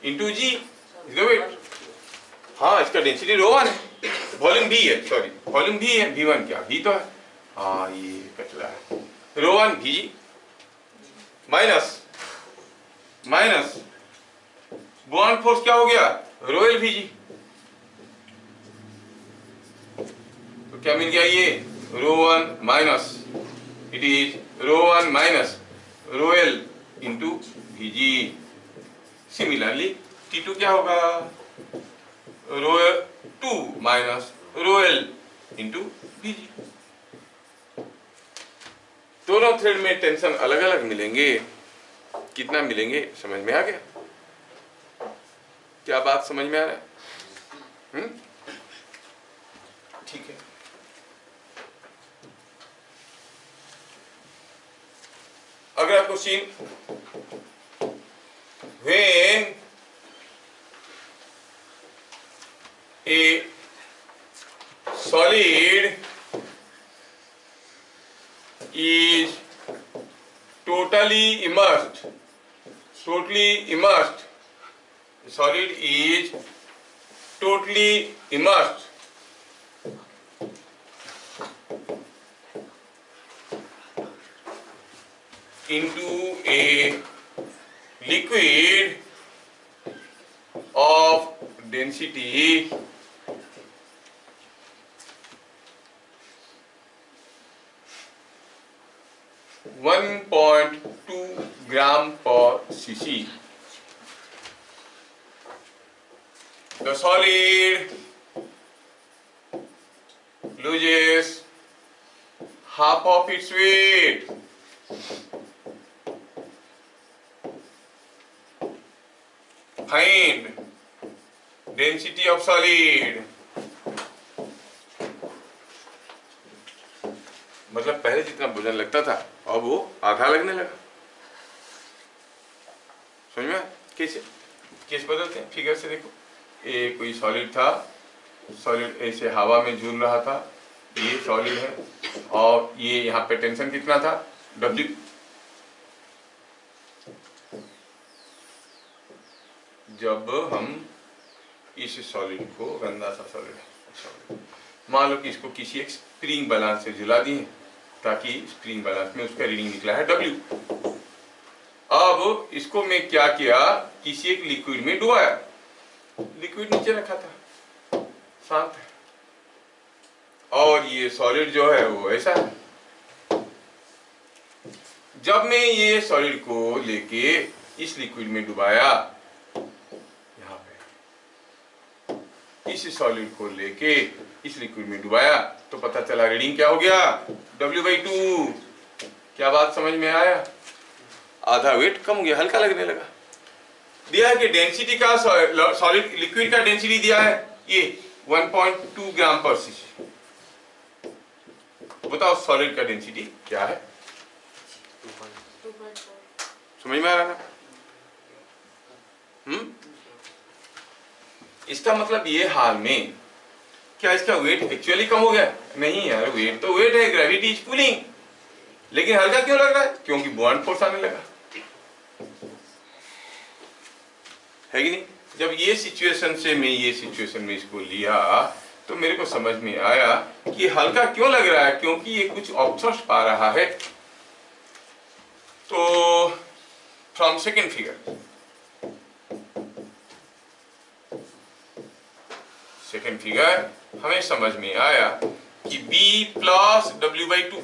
into G is the weight. हाँ, इसका डेंसिटी ρ1 है, वॉल्यूम भी है, सॉरी वॉल्यूम भी है, V1 क्या? V तो है, हाँ ये कचरा है। ρ1 VG minus minus bond force क्या हो गया? ρl VG। तो क्या मिल गया? ये ρ1 minus, it is ρ1 minus ρl into VG। Similarly T2 क्या होगा? ρ2 माइनस ρl इंटू VG। दोनों थ्रेड में टेंशन अलग अलग मिलेंगे, कितना मिलेंगे समझ में आ गया? क्या बात समझ में आ रहा है? ठीक है। अगला question, when a solid is totally immersed, solid is totally immersed into a liquid of density (1.2 gram per cc). The solid loses half of its weight. Find density of solid. मतलब पहले जितना वजन लगता था अब वो आधा लगने लगा। समझ में? कैसे केस बदलते हैं? फिगर से देखो, ये कोई सॉलिड था, सॉलिड ऐसे हवा में झूल रहा था, ये सॉलिड है, और ये यहाँ पे टेंशन कितना था? W। जब हम इस सॉलिड को, गंदा सा सॉलिड, मान लो कि इसको किसी एक स्प्रिंग बैलेंस से झुला दिए, ताकि स्प्रिंग बैलेंस में उसका रीडिंग निकला है W। अब इसको मैं क्या किया? किसी एक लिक्विड में डुबाया। लिक्विड नीचे रखा था, शांत है, और ये सॉलिड जो है वो ऐसा है। जब मैं ये सॉलिड को लेके इस लिक्विड में डुबाया, यहाँ पे इस सॉलिड को लेके इस लिक्विड में डुबाया, तो पता चला रीडिंग क्या हो गया? W/2। क्या बात समझ में आया? आधा वेट कम हो गया, हल्का लगने लगा। दिया है कि डेंसिटी का, सॉलिड लिक्विड का डेंसिटी दिया है ये 1.2 ग्राम पर सीसी। बताओ सॉलिड का डेंसिटी क्या है? 2.4। समझ में आ रहा ना? इसका मतलब ये हाल में क्या इसका वेट एक्चुअली कम हो गया? नहीं यार, वेट तो वेट है, ग्रेविटी इज पुलिंग, लेकिन हल्का क्यों लग रहा है? क्योंकि बॉन्ड फोर्स आने लगा। है कि नहीं। जब ये सिचुएशन से मैं ये सिचुएशन में इसको लिया तो मेरे को समझ में आया कि हल्का क्यों लग रहा है, क्योंकि ये कुछ ऑब्जर्व पा रहा है। तो फ्रॉम सेकेंड फिगर हमें समझ में आया कि B प्लस W/2,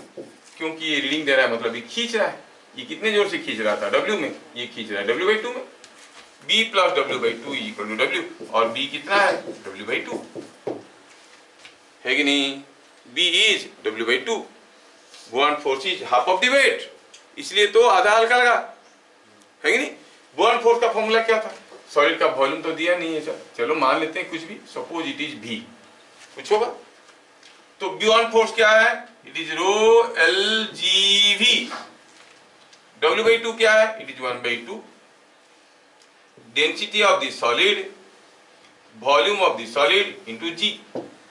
क्योंकि ये रीडिंग दे रहा है मतलब ये खींच रहा है। ये कितने जोर से खींच रहा था W में, ये खींच रहा है W/2 में। B plus W/2 equal to W, और B कितना है W/2, है कि नहीं। B is W/2, buoyant force is half of the weight, इसलिए तो आधा हल्का लगा, है कि नहीं। बुआन फोर्स का फॉर्मूला क्या था, सॉलिड का वॉल्यूम तो दिया नहीं है, चलो मान लेते हैं कुछ भी, सपोज इट इज V, कुछ होगा। तो बुआन फोर्स क्या है, it is row LgV। W/2 क्या है, it is 1/2 density of the solid, volume of the solid into G,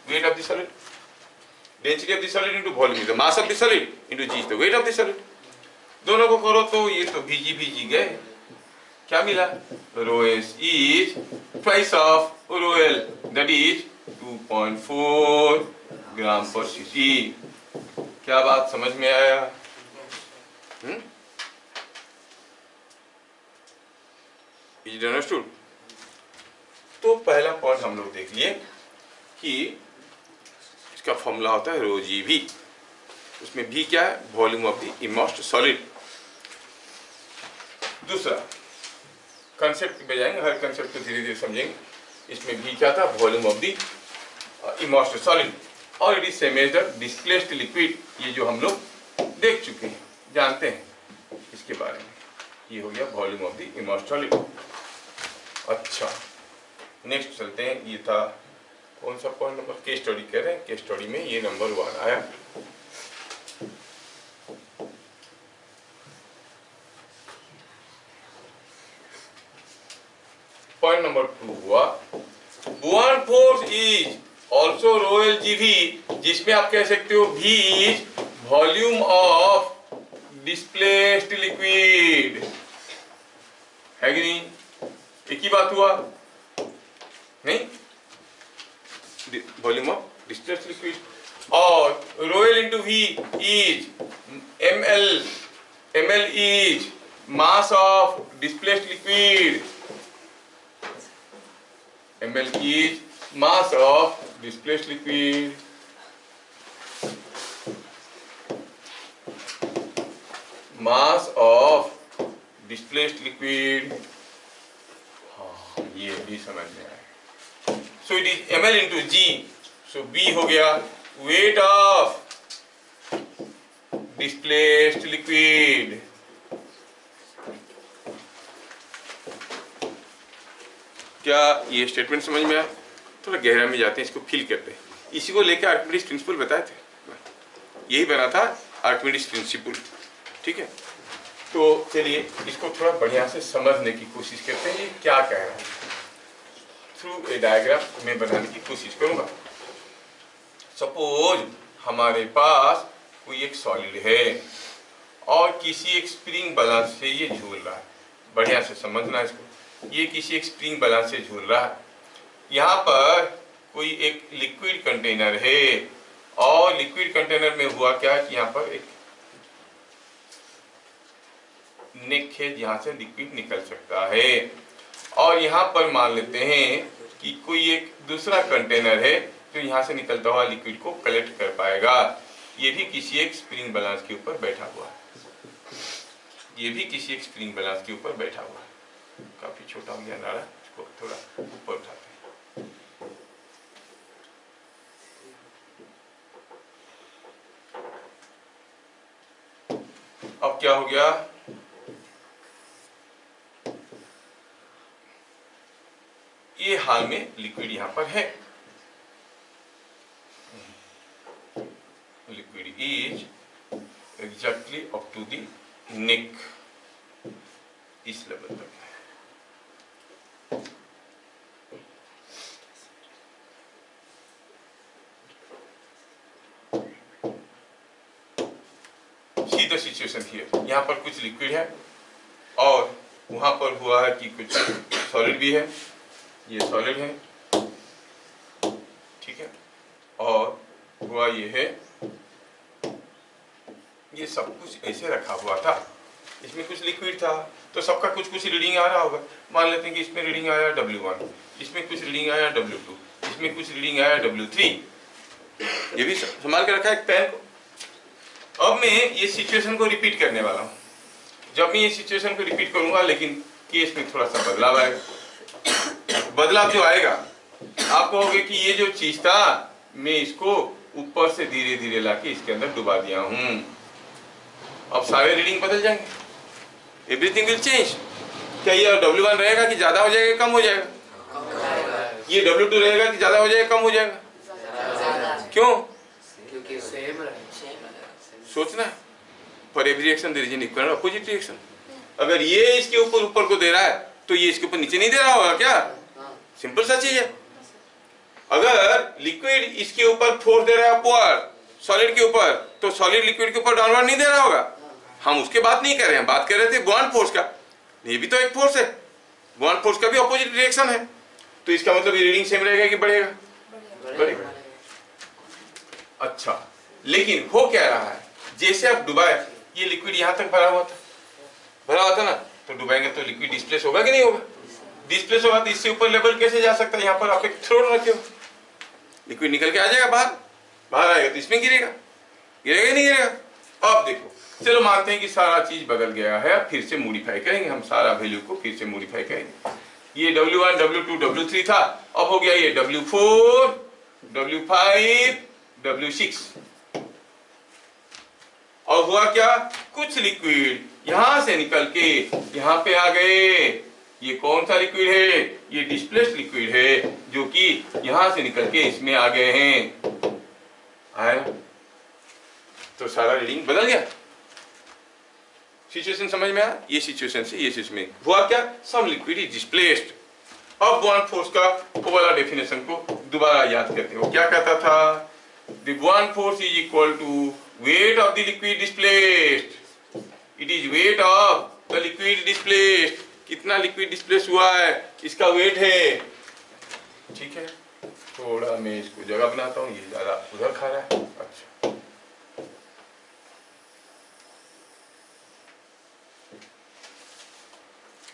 wait of the solid. Density of the solid into volume is the mass of the solid into G is the weight of the solid. दोनों को करो तो ये तो VG गए, क्या मिला, rho S is twice of rho L, that is 2.4 gram पर cc। क्या बात समझ में आया? Is it understood? तो पहला पॉइंट हम लोग देख लिए कि इसका फॉर्मूला होता है रो GV, उसमें V क्या है, volume of the immersed solid. दूसरा कंसेप्ट पे जाएंगे, हर कंसेप्ट को धीरे धीरे समझेंगे। इसमें V क्या था, volume of the immersed solid, और it is same as the displaced liquid, ये जो हम लोग देख चुके हैं, जानते हैं इसके बारे में। ये हो गया volume of the immersed solid. अच्छा, नेक्स्ट चलते हैं, ये था कौन सा पॉइंट नंबर, केस स्टडी कह रहे हैं, केस स्टडी में ये नंबर 1 आया। पॉइंट नंबर 2 हुआ buoyant force is also rho LgV, जिसमें आप कह सकते हो V is volume of displaced liquid, है कि नहीं। एक ही बात हुआ नहीं, वॉल्यूम ऑफ डिस्प्लेस्ड लिक्विड, और रो L into V is ml is mass of displaced liquid, ml is mass of displaced liquid, mass of displaced liquid। हाँ, ये भी समझ में आया। So it is ml into G, so B हो गया weight of displaced liquid। क्या ये स्टेटमेंट समझ में आया? थोड़ा गहरा में जाते हैं, इसको फील करते हैं। इसी को लेकर आर्किमिडीज प्रिंसिपल बताए थे, यही बना था आर्किमिडीज प्रिंसिपल, ठीक है। तो चलिए इसको थोड़ा बढ़िया से समझने की कोशिश करते हैं, ये क्या कह रहा है। थ्रू ए डायग्राम में बनाने की कोशिश करूंगा। सपोज हमारे पास कोई एक सॉलिड है और किसी एक स्प्रिंग बैलेंस से ये झूल रहा है, बढ़िया से समझना इसको। ये किसी एक स्प्रिंग बैलेंस से झूल रहा है, यहाँ पर कोई एक लिक्विड कंटेनर है, और लिक्विड कंटेनर में हुआ क्या है कि यहाँ पर एक नेक है जहाँ से लिक्विड निकल सकता है, और यहाँ पर मान लेते हैं कि कोई एक दूसरा कंटेनर है जो यहाँ से निकलता हुआ लिक्विड को कलेक्ट कर पाएगा। ये भी किसी एक स्प्रिंग बैलेंस के ऊपर बैठा हुआ है, ये भी किसी एक स्प्रिंग बैलेंस के ऊपर बैठा हुआ है। काफी छोटा हो गया नारा, इसको थोड़ा ऊपर उठाते हैं। अब क्या हो गया, ये हाल में लिक्विड यहां पर है, liquid is exactly up to the neck, इस लेवल तक। सीधा सिचुएशन हियर, यहाँ पर कुछ लिक्विड है और वहां पर हुआ है कि कुछ सॉलिड भी है, ये सॉलिड है, ठीक है, और हुआ ये है, ये सब कुछ ऐसे रखा हुआ था, इसमें कुछ लिक्विड था, तो सबका कुछ कुछ रीडिंग आ रहा होगा। मान लेते हैं कि इसमें रीडिंग आया W1, इसमें कुछ रीडिंग आया W2, इसमें कुछ रीडिंग आया W3, ये भी संभाल के रखा है एक पेन को। अब मैं ये सिचुएशन को रिपीट करने वाला हूँ। जब मैं ये सिचुएशन को रिपीट करूंगा, लेकिन केस में थोड़ा सा बदलाव आएगा। बदलाव जो आएगा, आप कहोगे कि ये जो चीज था मैं इसको ऊपर से धीरे धीरे लाके इसके अंदर डुबा दिया हूं, अब सारे रीडिंग बदल जाएंगे, एवरीथिंग विल चेंज। क्या ये W1 रहेगा कि ज्यादा हो जाएगा, कम हो जाएगा? ये W2 रहेगा कि ज्यादा हो जाएगा, कम हो जाएगा? क्यों? क्योंकि सेम सोचना है। For every reaction there is an equal opposite reaction. अगर ये इसके ऊपर ऊपर को दे रहा है तो ये इसके ऊपर नीचे नहीं दे रहा होगा क्या? सिंपल सा चीज है। अगर लिक्विड इसके ऊपर फोर्स दे रहा है अपवर्ड सॉलिड के ऊपर, तो सॉलिड लिक्विड के ऊपर डाउनवर्ड नहीं दे रहा होगा। हम उसके बात नहीं कर रहे हैं, बात कर रहे थे बॉन्ड फोर्स का। ये भी तो एक फोर्स है, बॉन्ड फोर्स का भी अपोजिट रिएक्शन है, तो इसका मतलब ये रीडिंग सेम रहेगा कि बढ़ेगा? बढ़ेगा। अच्छा, लेकिन हो क्या रहा है, जैसे आप डुबाए, ये लिक्विड यहां तक भरा हुआ था ना, तो डुबाएंगे तो लिक्विड डिस्प्लेस होगा कि नहीं होगा? डिस्प्लेस होगा तो इससे ऊपर लेवल कैसे जा सकता है? यहाँ पर आप एक थ्रोड रखे हो, लिक्विड निकल के आ जाएगा बाहर आएगा तो इसमें गिरेगा कि नहीं गिरेगा? अब देखो, चलो मानते हैं कि सारा चीज बदल गया है, फिर से मॉडिफाई करेंगे हम, सारा वैल्यू को फिर से मॉडिफाई करेंगे। ये W1 W2 W3 था, अब हो गया ये W4 W5 W6, और हुआ क्या, कुछ लिक्विड यहां से निकल के यहां पे आ गए। ये कौन सा लिक्विड है? ये डिस्प्लेस्ड लिक्विड है, जो कि यहां से निकल के इसमें आ गए हैं। आया? तो सारा रीडिंग बदल गया। सिचुएशन समझ में आया? ये सिचुएशन से ये सिचुएशन में हुआ क्या, सम लिक्विड इज डिस्प्लेस्ड। अब बॉन्ड फोर्स का वो वाला डेफिनेशन को दोबारा याद करते हो। क्या कहता था? The buoyant force is equal to weight of the liquid displaced. It is weight of the liquid displaced. कितना लिक्विड डिस्प्लेस हुआ है इसका वेट है, ठीक है। थोड़ा मैं इसको जगह बनाता हूँ, ये ज्यादा उधर खा रहा है। अच्छा,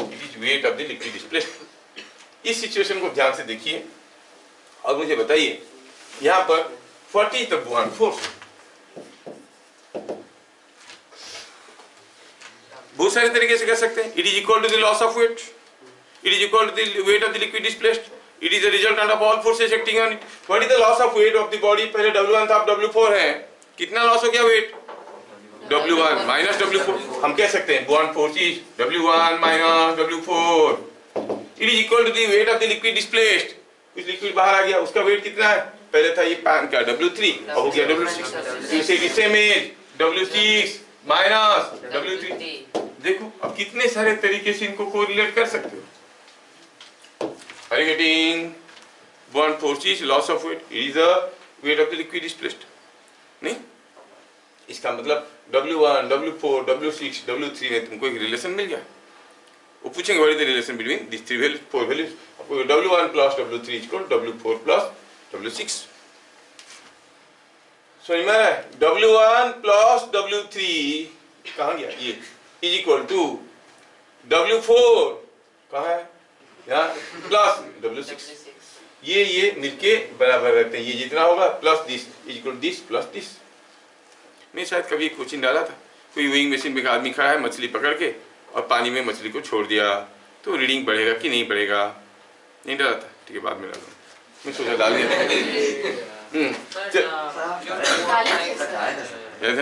it is weight of the liquid displaced. इस सिचुएशन को ध्यान से देखिए और मुझे बताइए, यहाँ पर what is the buoyant force? बहुत सारे तरीके से कर सकते हैं। It is equal to the loss of weight, it is equal to the weight of the liquid displaced, it is the resultant of all forces acting on it. What is the loss of weight of the body? पहले W1 था, अब W4 है। कितना loss हो गया wait? W1 minus W4। हम कह सकते हैं buoyant force is W1 minus W4। It is equal to the weight of the liquid displaced. कुछ लिक्विड बाहर आ गया, उसका वेट कितना है? पहले था ये पैन का W3, अब हो गया W6। इसे same as W6 minus W3। देखो अब कितने सारे तरीके से इनको कोरिलेट कर सकते हो। Are you getting? Bond force is loss of weight. It is the weight of the liquid displaced. नहीं? इसका मतलब W1, W4, W6, W3 में तुमको एक रिलेशन मिल गया। वो पूछेंगे what is the relation between these three values, four values? W1 plus W3 is equal to W4 plus W6. समझ में आ रहा है? W1 plus W3 कहाँ गया? ये इज इक्वल टू W4 कहाँ है? यहाँ प्लस W6। ये मिलके बराबर रहते हैं, ये जितना होगा plus this is equal to this plus this. मैं शायद कभी एक कोचिंग डाला था, कोई वेइंग मशीन में एक आदमी खड़ा है मछली पकड़ के और पानी में मछली को छोड़ दिया, तो रीडिंग बढ़ेगा कि नहीं बढ़ेगा? नहीं डाला था, ठीक है बाद में डालूंगा, मैं सोचा डाल दिया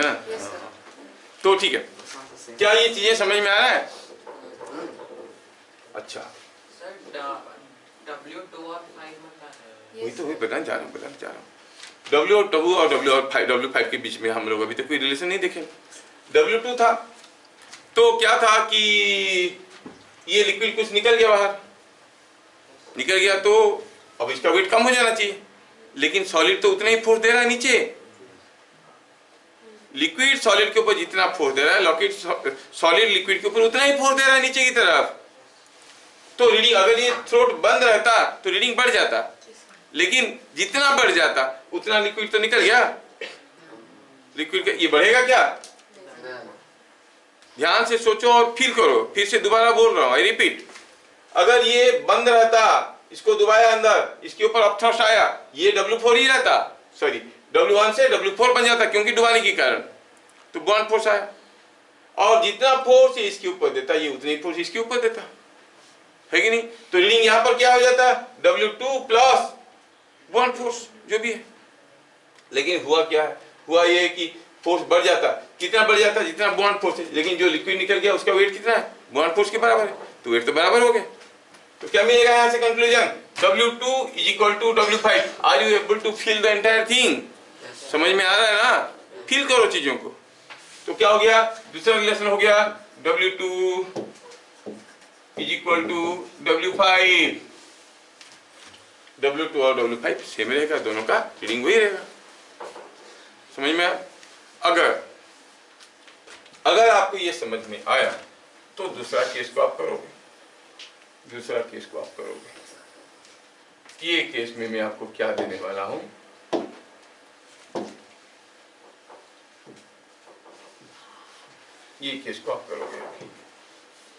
ना। तो ठीक है, क्या ये चीजें समझ में आ रहा है? अच्छा W2 और 5 वही तो वही बताना चाह रहा हूँ। W2 और W5 के बीच में हम लोग अभी तक कोई रिलेशन नहीं देखे। W2 था तो क्या था कि ये लिक्विड कुछ निकल गया बाहर, निकल गया तो अब इसका वेट कम हो जाना चाहिए, लेकिन सॉलिड तो उतना ही फोर्स दे रहा है नीचे। लिक्विड सॉलिड के ऊपर जितना फोर्स दे रहा है, सॉलिड लिक्विड के ऊपर उतना ही फोर्स दे रहा है नीचे की तरफ। तो रीडिंग, अगर ये थ्रोट बंद रहता तो रीडिंग बढ़ जाता, लेकिन जितना बढ़ जाता उतना लिक्विड तो निकल गया। लिक्विड का ये बढ़ेगा क्या? ध्यान से सोचो और फील करो। फिर से दोबारा बोल रहा हूं, आई रिपीट, अगर ये बंद रहता, इसको दबाया अंदर, इसके ऊपर अपथ्रस्ट आया, ये W4 ही रहता, सॉरी W1 से W4 बन जाता क्योंकि डुबाने के कारण, तो बॉन्ड फोर्स आया, और जितना फोर्स इसके ऊपर देता ये उतनी फोर्स इसके ऊपर देता है कि नहीं? तो रीडिंग यहां पर क्या हो जाता है? W2 प्लस बॉन्ड फोर्स जो भी है। लेकिन हुआ क्या है? हुआ ये कि फोर्स बढ़ जाता, कितना बढ़ जाता? जितना बॉन्ड फोर्स है, लेकिन जो लिक्विड निकल गया उसका वेट कितना है? बॉन्ड फोर्स के बराबर है, तो वेट तो बराबर हो गया। तो क्या मिलेगा यहां से conclusion? W2 is equal to W5। Are you able to feel the entire thing? समझ में आ रहा है ना? फील करो चीजों को। तो क्या हो गया? दूसरा रिलेशन हो गया W2 is equal to W5। W2 और W5 सेम रहेगा, दोनों का रीडिंग वही रहेगा। समझ में आया? अगर आपको ये समझ में आया तो दूसरा केस को आप करोगे। दूसरा केस को आप करोगे। ये केस में मैं आपको क्या देने वाला हूं? ये केस को आप करोगे।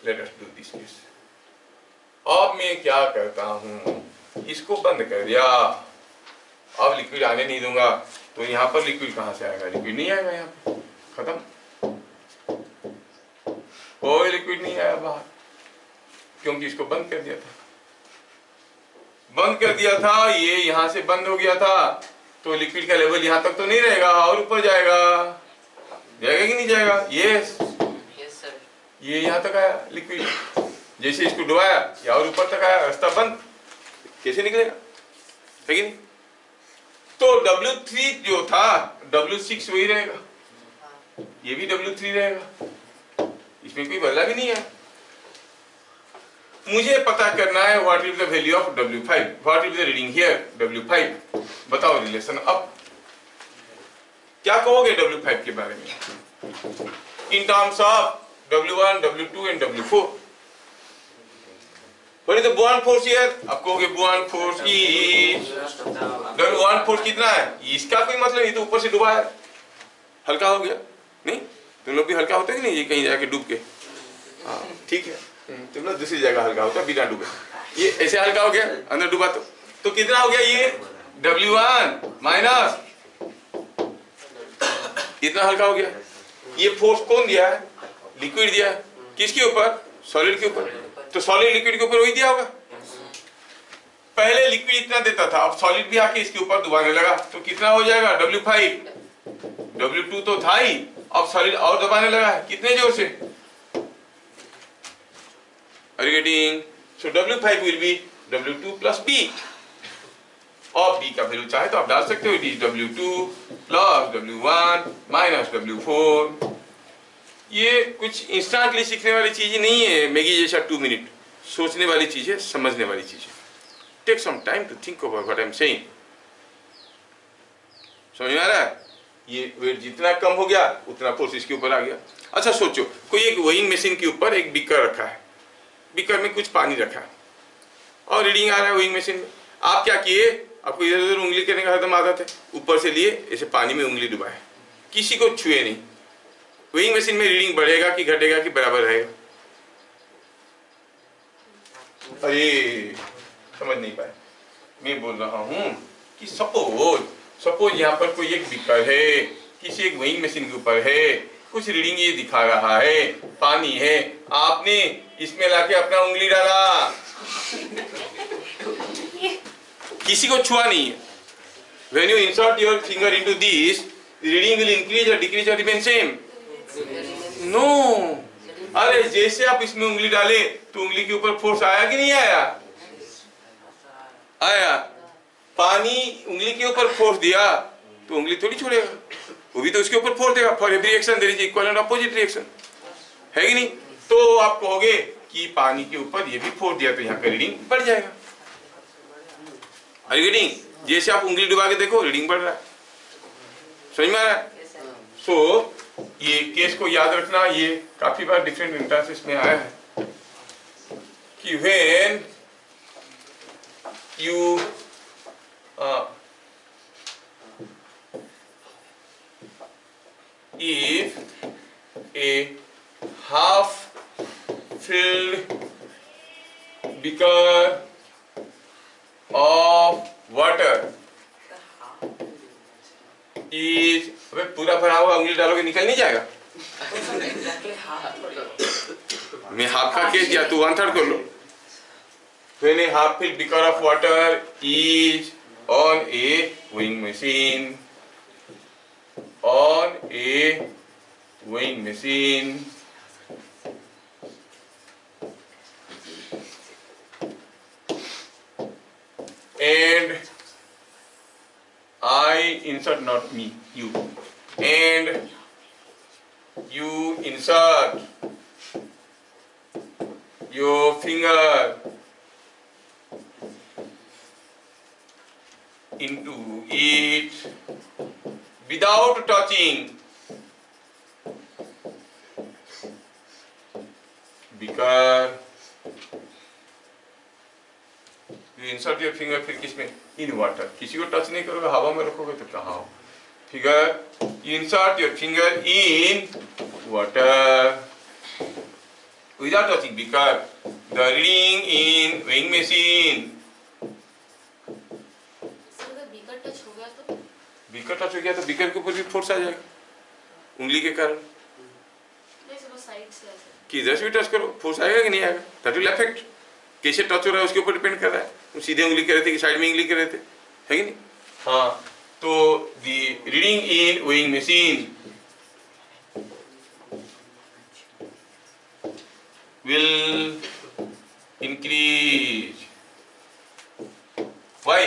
Let us do this case. अब मैं क्या करता हूं, इसको बंद कर दिया, अब लिक्विड आने नहीं दूंगा, तो यहां पर लिक्विड कहां से आएगा? लिक्विड नहीं आएगा, यहां पर खत्म, कोई लिक्विड नहीं आया बाहर, क्योंकि इसको बंद कर दिया था। बंद कर दिया था, ये यहां से बंद हो गया था, तो लिक्विड का लेवल यहां तक तो नहीं रहेगा और ऊपर जाएगा, जाएगा कि नहीं जाएगा? Yes sir. ये यहां तक आया लिक्विड, जैसे इसको डुबाया या और ऊपर तक आया, रास्ता बंद, कैसे निकलेगा? है कि नहीं? तो W3 जो था W6 वही रहेगा, ये भी W3 रहेगा, इसमें कोई बदला भी नहीं है। मुझे पता करना है what is the value of W5, what is the reading here W5। बताओ रिलेशन। अब क्या कहोगे W5 के बारे में in terms of W1, W2 and W4? What is the bond force here? आप कहोगे bond force is W1 force कितना है? इसका कोई मतलब, ये तो ऊपर से डूबा है, हल्का हो गया। नहीं, तुम लोग भी हल्का होते कि नहीं? ये कहीं जाके डूब के, हाँ ठीक है, तुम लोग दूसरी जगह हल्का होता बिना डूबे, ये ऐसे हल्का हो गया, अंदर डूबा तो कितना हो गया? ये W1 माइनस इतना हल्का हो गया। ये फोर्स कौन दिया है? लिक्विड दिया है। किसके ऊपर? सॉलिड के ऊपर। तो सॉलिड लिक्विड के ऊपर वही दिया होगा। पहले लिक्विड इतना देता था, अब सॉलिड भी आके इसके ऊपर दबाने लगा, तो कितना हो जाएगा? W5। W2 तो था ही, अब सॉलिड और दबाने लगा है, कितने जोर से? Are you getting? So W5 will be W2 plus B। और B का वैल्यू चाहे तो आप डाल सकते हो, it is W2 plus W1 minus W4। ये कुछ इंस्टेंटली सीखने वाली चीज नहीं है, मैगी जैसा 2 मिनट, सोचने वाली चीज है, समझने वाली चीज है। Take some time to think over what I am saying. समझ में आ रहा है? ये वेट जितना कम हो गया उतना फोर्स इसके ऊपर आ गया। अच्छा सोचो, कोई एक वेइंग मशीन के ऊपर एक बीकर रखा है, बीकर में कुछ पानी रखा है और रीडिंग आ रहा है वेइंग मशीन में। आप क्या किए? आपको इधर उधर उंगली करने का हरदम आदत है, ऊपर से लिए ऐसे पानी में उंगली डुबाए, किसी को छुए नहीं। वेइंग मशीन में रीडिंग बढ़ेगा कि घटेगा कि बराबर रहेगा? अरे समझ नहीं पाए। मैं बोल रहा हूं कि सपोज यहाँ पर कोई एक बीकर है, किसी एक वेइंग मशीन के ऊपर है, कुछ रीडिंग ये दिखा रहा है, पानी है, आपने इसमें लाके अपना उंगली डाला, किसी को छुआ नहीं है। When you insert your finger into this, the reading will increase or decrease or remain same? No। अरे जैसे आप इसमें उंगली डाले तो उंगली के ऊपर फोर्स आया कि नहीं आया? आया। पानी उंगली के ऊपर फोर्स दिया तो उंगली थोड़ी छोड़ेगा, वो भी तो उसके ऊपर फोर्स देगा। For every action there is equal and opposite reaction, है कि नहीं? तो आप कहोगे कि पानी के ऊपर ये भी फोर्स दिया तो यहाँ का रीडिंग बढ़ जाएगा। रीडिंग जैसे आप उंगली डुबा के देखो रीडिंग बढ़ रहा है। समझ में आ रहा है? सो ये केस को याद रखना, ये काफी बार डिफरेंट इंस्टेंसेस में आया है कि when you if a half filled beaker of water is, अबे पूरा भरा हुआ उंगली डालोगे निकल नहीं जाएगा। Exactly half. मैं हाफ का केस दिया, तू 1/3 कर लो। When a half filled beaker of water is on a weighing machine, on a weighing machine, and I insert, not me, you, and you insert your finger into it without touching beaker. You insert your finger फिर किसमें? In water. किसी को touch नहीं करोगे, हवा में रखोगे तो कहाँ हो? Figure, you insert your finger in water without touching beaker. The reading in weighing machine. Sir अगर बीकर टच हो गया तो बीकर टच हो गया तो बीकर के ऊपर भी फोर्स आ जाएगा उंगली के कारण। नहीं सर वो साइड से ऐसे कि इधर से भी टच करो फोर्स आएगा कि नहीं आएगा, दैट विल अफेक्ट। कैसे टच हो रहा है उसके ऊपर डिपेंड कर रहा है, तुम सीधे उंगली कर रहे थे कि साइड में उंगली कर रहे थे, है कि नहीं? हाँ, तो the reading in weighing machine will increase. Why?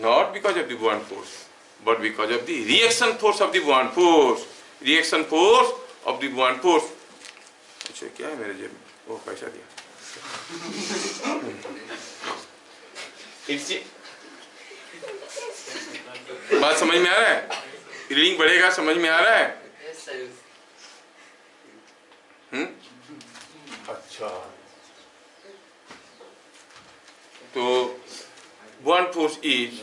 Not because of the buoyant force, but because of the reaction force of the buoyant force. Reaction force of the buoyant force. अच्छा क्या है मेरे जेब में? वो पैसा दिया। बात समझ में आ रहा है? रीडिंग बढ़ेगा, समझ में आ रहा है? Yes, sir. अच्छा, तो buoyant force is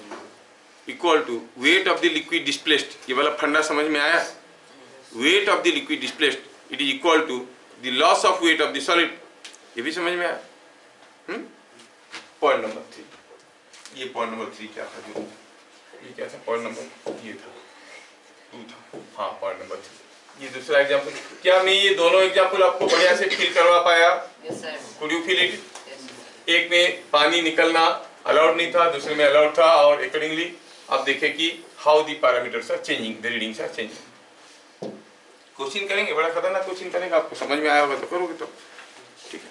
equal to weight of the liquid displaced. ये वाला फंडा समझ में आया? Weight of the liquid displaced, it is equal to the loss of weight of the solid. ये भी समझ में आया? पॉइंट नंबर 3, ये पॉइंट नंबर 3 क्या था? जो ये क्या था? पॉइंट नंबर ये था 2 था, हाँ पॉइंट नंबर 3। ये दूसरा एग्जाम्पल, क्या मैं ये दोनों एग्जाम्पल आपको बढ़िया से फील करवा पाया? Yes, sir. Could you feel it? Yes, sir. एक में पानी निकलना अलाउड नहीं था, दूसरे में अलाउड था, और अकॉर्डिंगली आप देखें कि how the parameters are changing, the readings are changing. Question करेंगे, बड़ा खतरनाक क्वेश्चन करेंगे, आपको समझ में आया होगा तो करोगे तो ठीक है।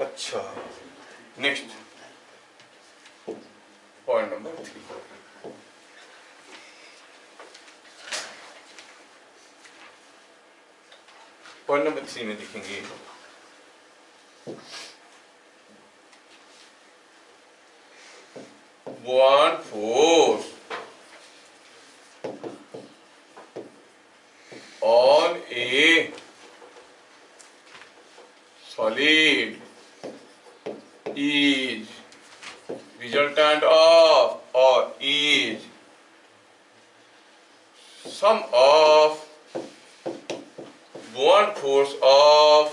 अच्छा, next point number 3, point number 3 में देखेंगे buoyant force on a solid is resultant of or is sum of buoyant force of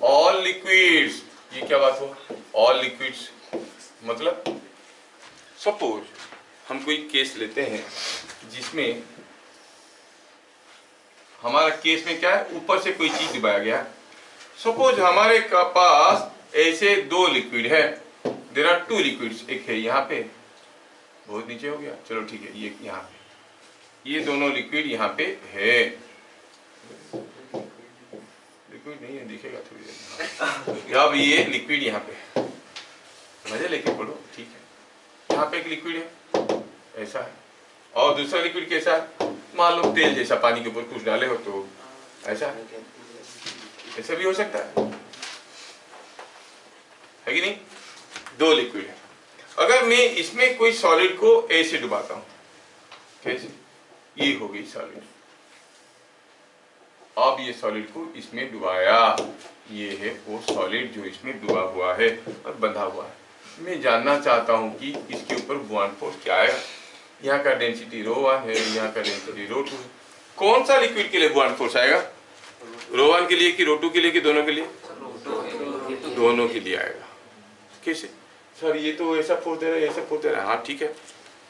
all liquids। ये क्या बात हुआ? ऑल लिक्विड्स मतलब सपोज हम कोई केस लेते हैं जिसमें हमारा केस में क्या है, ऊपर से कोई चीज डुबाया गया। सपोज हमारे पास ऐसे 2 लिक्विड है, देयर आर 2 लिक्विड्स, एक है यहाँ पे, बहुत नीचे हो गया, चलो ठीक है, ये यहाँ पे, ये दोनों लिक्विड यहाँ पे है। लिक्विड नहीं है, दिखेगा थोड़ी देर। अब ये लिक्विड यहाँ पे, मजे लेके पढ़ो, ठीक है। यहाँ पे एक लिक्विड है, ऐसा है, और दूसरा लिक्विड कैसा है? मान लो तेल जैसा, पानी के ऊपर कुछ डाले हो तो ऐसा है, ऐसा भी हो सकता है कि नहीं? 2 लिक्विड है। अगर मैं इसमें कोई सॉलिड को ऐसे डुबाता हूं, कैसे? ये हो गई सॉलिड, अब ये सॉलिड को इसमें डुबाया, ये है वो सॉलिड जो इसमें डूबा हुआ है और बंधा हुआ है। मैं जानना चाहता हूँ कि इसके ऊपर बॉन्ड फोर्स क्या आएगा। यहाँ का डेंसिटी ρ1 है, यहाँ का डेंसिटी ρ2 है। कौन सा लिक्विड के लिए बॉन्ड फोर्स आएगा? ρ1 के लिए कि ρ2 के लिए कि दोनों के लिए? दोनों के लिए आएगा। कैसे सर? ये तो ऐसा फोर्स दे रहा है, ऐसा फोर्स दे रहा है। हाँ ठीक है,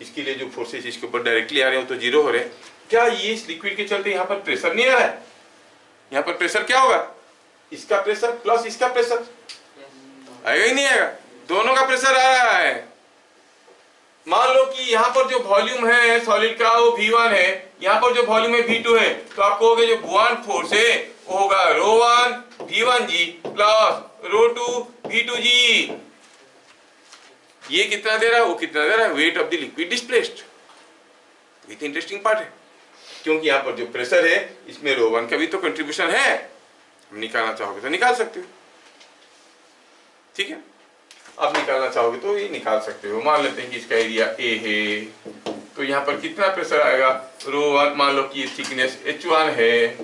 इसके लिए जो फोर्सेस इसके ऊपर डायरेक्टली आ रहे हो तो जीरो हो रहे हैं। क्या ये इस लिक्विड के चलते यहाँ पर प्रेशर नहीं आ रहा है? यहाँ पर प्रेशर क्या होगा? इसका प्रेशर प्लस इसका प्रेशर आएगा ही नहीं आएगा? दोनों का प्रेशर आ रहा है। मान लो कि यहाँ पर जो वॉल्यूम है सॉलिड का वो V1 है, यहाँ पर जो वॉल्यूम है V2 है, तो आप कहोगे जो बॉन्ड फोर्स है वो होगा ρ1 V1G प्लस ρ2 V2G। ये कितना दे रहा है, वो कितना दे रहा है? Weight of the liquid displaced. With interesting part है, क्योंकि यहाँ पर जो प्रेशर है इसमें ρ1 का भी तो कंट्रीब्यूशन है। निकालना चाहोगे तो निकाल सकते हो, ठीक है। अब निकालना चाहोगे तो ये निकाल सकते हो। मान लेते हैं कि इसका एरिया A है, तो यहाँ पर कितना प्रेशर आएगा? ρ1, मान लो कि ये थिकनेस H1 है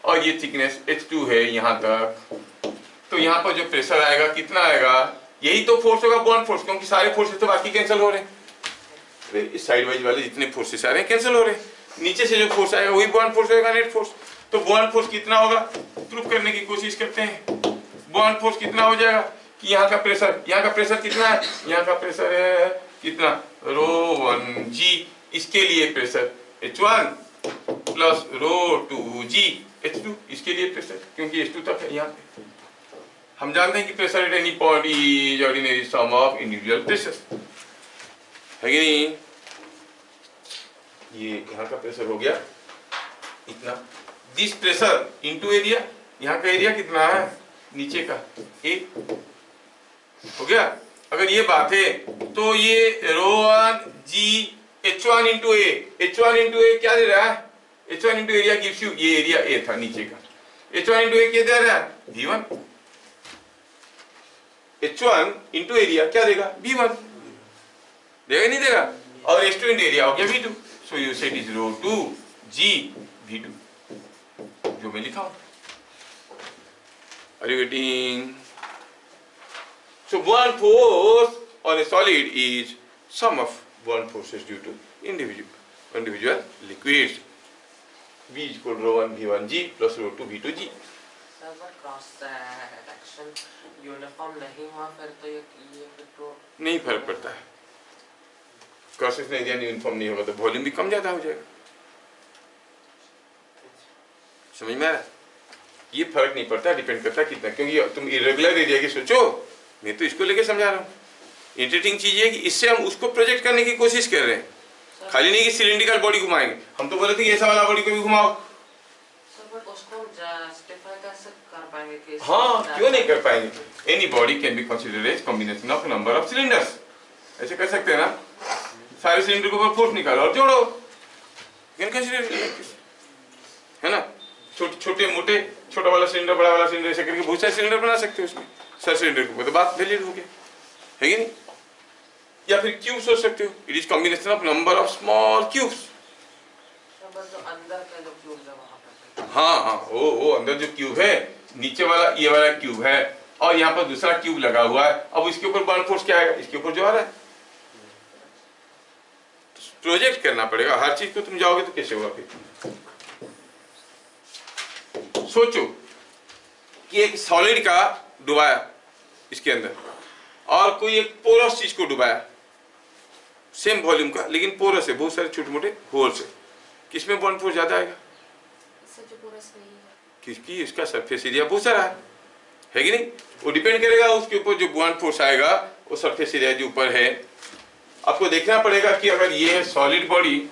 और ये थिकनेस H2 है यहाँ तक, तो यहाँ पर जो प्रेशर आएगा कितना आएगा? यही तो फोर्स होगा बॉन्ड फोर्स, क्योंकि सारे फोर्सेस तो बाकी कैंसिल हो रहे हैं। इस साइड वाइज वाले जितने फोर्सेस आ रहे हैं कैंसिल हो रहे हैं। नीचे से जो फोर्स आएगा वही बॉन्ड फोर्स होगा, नेट फोर्स। तो बॉन्ड फोर्स कितना होगा प्रूफ करने की कोशिश करते हैं। बॉन्ड फोर्स कितना हो जाएगा कि यहाँ का प्रेशर कितना है? यहाँ का प्रेशर है कितना? ρ1G। इसके लिए pressure H1 plus ρ2G H2। इसके लिए प्रेशर, क्योंकि H2 तक है यहाँ पे। हम जानते हैं कि pressure at any point is ordinary sum of individual pressure, है कि नहीं? ये यहाँ का प्रेशर हो गया इतना, दिस प्रेशर इनटू एरिया। यहाँ का एरिया कितना है नीचे का? A हो गया। अगर ये बात है तो ये ρ1G H1 into A, H1 into A क्या दे रहा है? H1 into area gives you, ये एरिया A था नीचे का, H1 इंटू A क्या दे रहा है? V1। H1 इंटू एरिया क्या देगा? V1 देगा नहीं देगा? और H2 इंटू एरिया हो गया V2। So you set is ρ2G V2, जो मैं लिखा हूं। Are you getting? So bond force on a solid is sum of bond forces due to individual liquids. V is equal to ρ1 V1G plus ρ2 V2G. Sir पर cross section uniform नहीं हुआ फिर तो ये फिर तो नहीं फर्क पड़ता है। क्रॉस सेक्शन एरिया यूनिफॉर्म नहीं होगा तो वॉल्यूम भी कम ज्यादा हो जाएगा। समझ में आ रहा है? ये फर्क नहीं पड़ता, डिपेंड करता है कितना, क्योंकि तुम इरेगुलर एरिया की सोचो, मैं तो इसको लेके समझा रहा हूँ। इंटरेस्टिंग चीज है कि इससे हम उसको प्रोजेक्ट करने की कोशिश कर रहे हैं, खाली नहीं कि सिलिंड्रिकल बॉडी घुमाएंगे। हम तो बोले थे कि ऐसा वाला बॉडी को भी घुमाओ। बट उसको जस्टिफाई कैसे कर पाएंगे कि हाँ, क्यों नहीं कर पाएंगे? Any body can be considered as combination of number of cylinders. ऐसे कर सकते हैं ना, सारे सिलिंडर के ऊपर फोर्स निकालो और जोड़ो, कैन कंसीडर, है ना। छोटे मोटे, छोटा वाला सिलेंडर बड़ा वाला सिलेंडर ऐसे करके बहुत सारे सिलेंडर बना सकते हो उसमें। सर सिलेंडर के ऊपर तो बात वैलिड हो गया, है कि नहीं? या फिर क्यूब सोच सकते हो, it is combination of number of small cubes. जो अंदर का जो क्यूब है वहां पे, हाँ, वो अंदर जो क्यूब है, नीचे वाला ये वाला क्यूब है और यहाँ पर दूसरा क्यूब लगा हुआ है। अब इसके ऊपर बॉन्ड फोर्स क्या आएगा? इसके ऊपर जो आ रहा है। प्रोजेक्ट करना पड़ेगा हर चीज को, तुम जाओगे तो कैसे होगा फिर? सोचो कि एक सॉलिड का डुबाया इसके अंदर और कोई एक पोरस चीज को डुबाया सेम वॉल्यूम का, लेकिन पोरस है, बहुत सारे छोटे मोटे होल्स है। किसमें बॉन्ड फोर्स ज्यादा आएगा? इससे जो पूरा सही है किसकी? इसका सरफेस एरिया बहुत सारा है कि नहीं? वो डिपेंड करेगा उसके ऊपर जो बॉन्ड फोर्स आएगा वो सरफेस एरिया जो ऊपर है। आपको देखना पड़ेगा कि अगर ये है सॉलिड बॉडी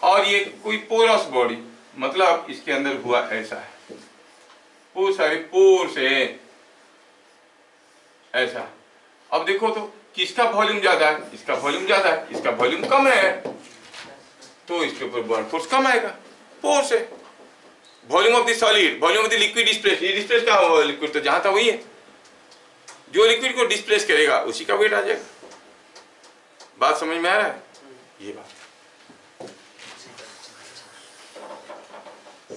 और ये कोई पोरस बॉडी, मतलब इसके अंदर हुआ ऐसा है, बहुत सारे पोर्स है ऐसा। अब देखो तो किसका वॉल्यूम ज्यादा है? इसका वॉल्यूम ज्यादा है, इसका वॉल्यूम कम है, तो इसके ऊपर बॉन्ड फोर्स कम आएगा। पोर्स है, volume of the solid, volume of the liquid displace. ये डिस्प्लेस कहाँ हुआ? लिक्विड तो जहां था वही है, जो लिक्विड को डिस्प्लेस करेगा उसी का वेट आ जाएगा। बात समझ में आ रहा है? ये बात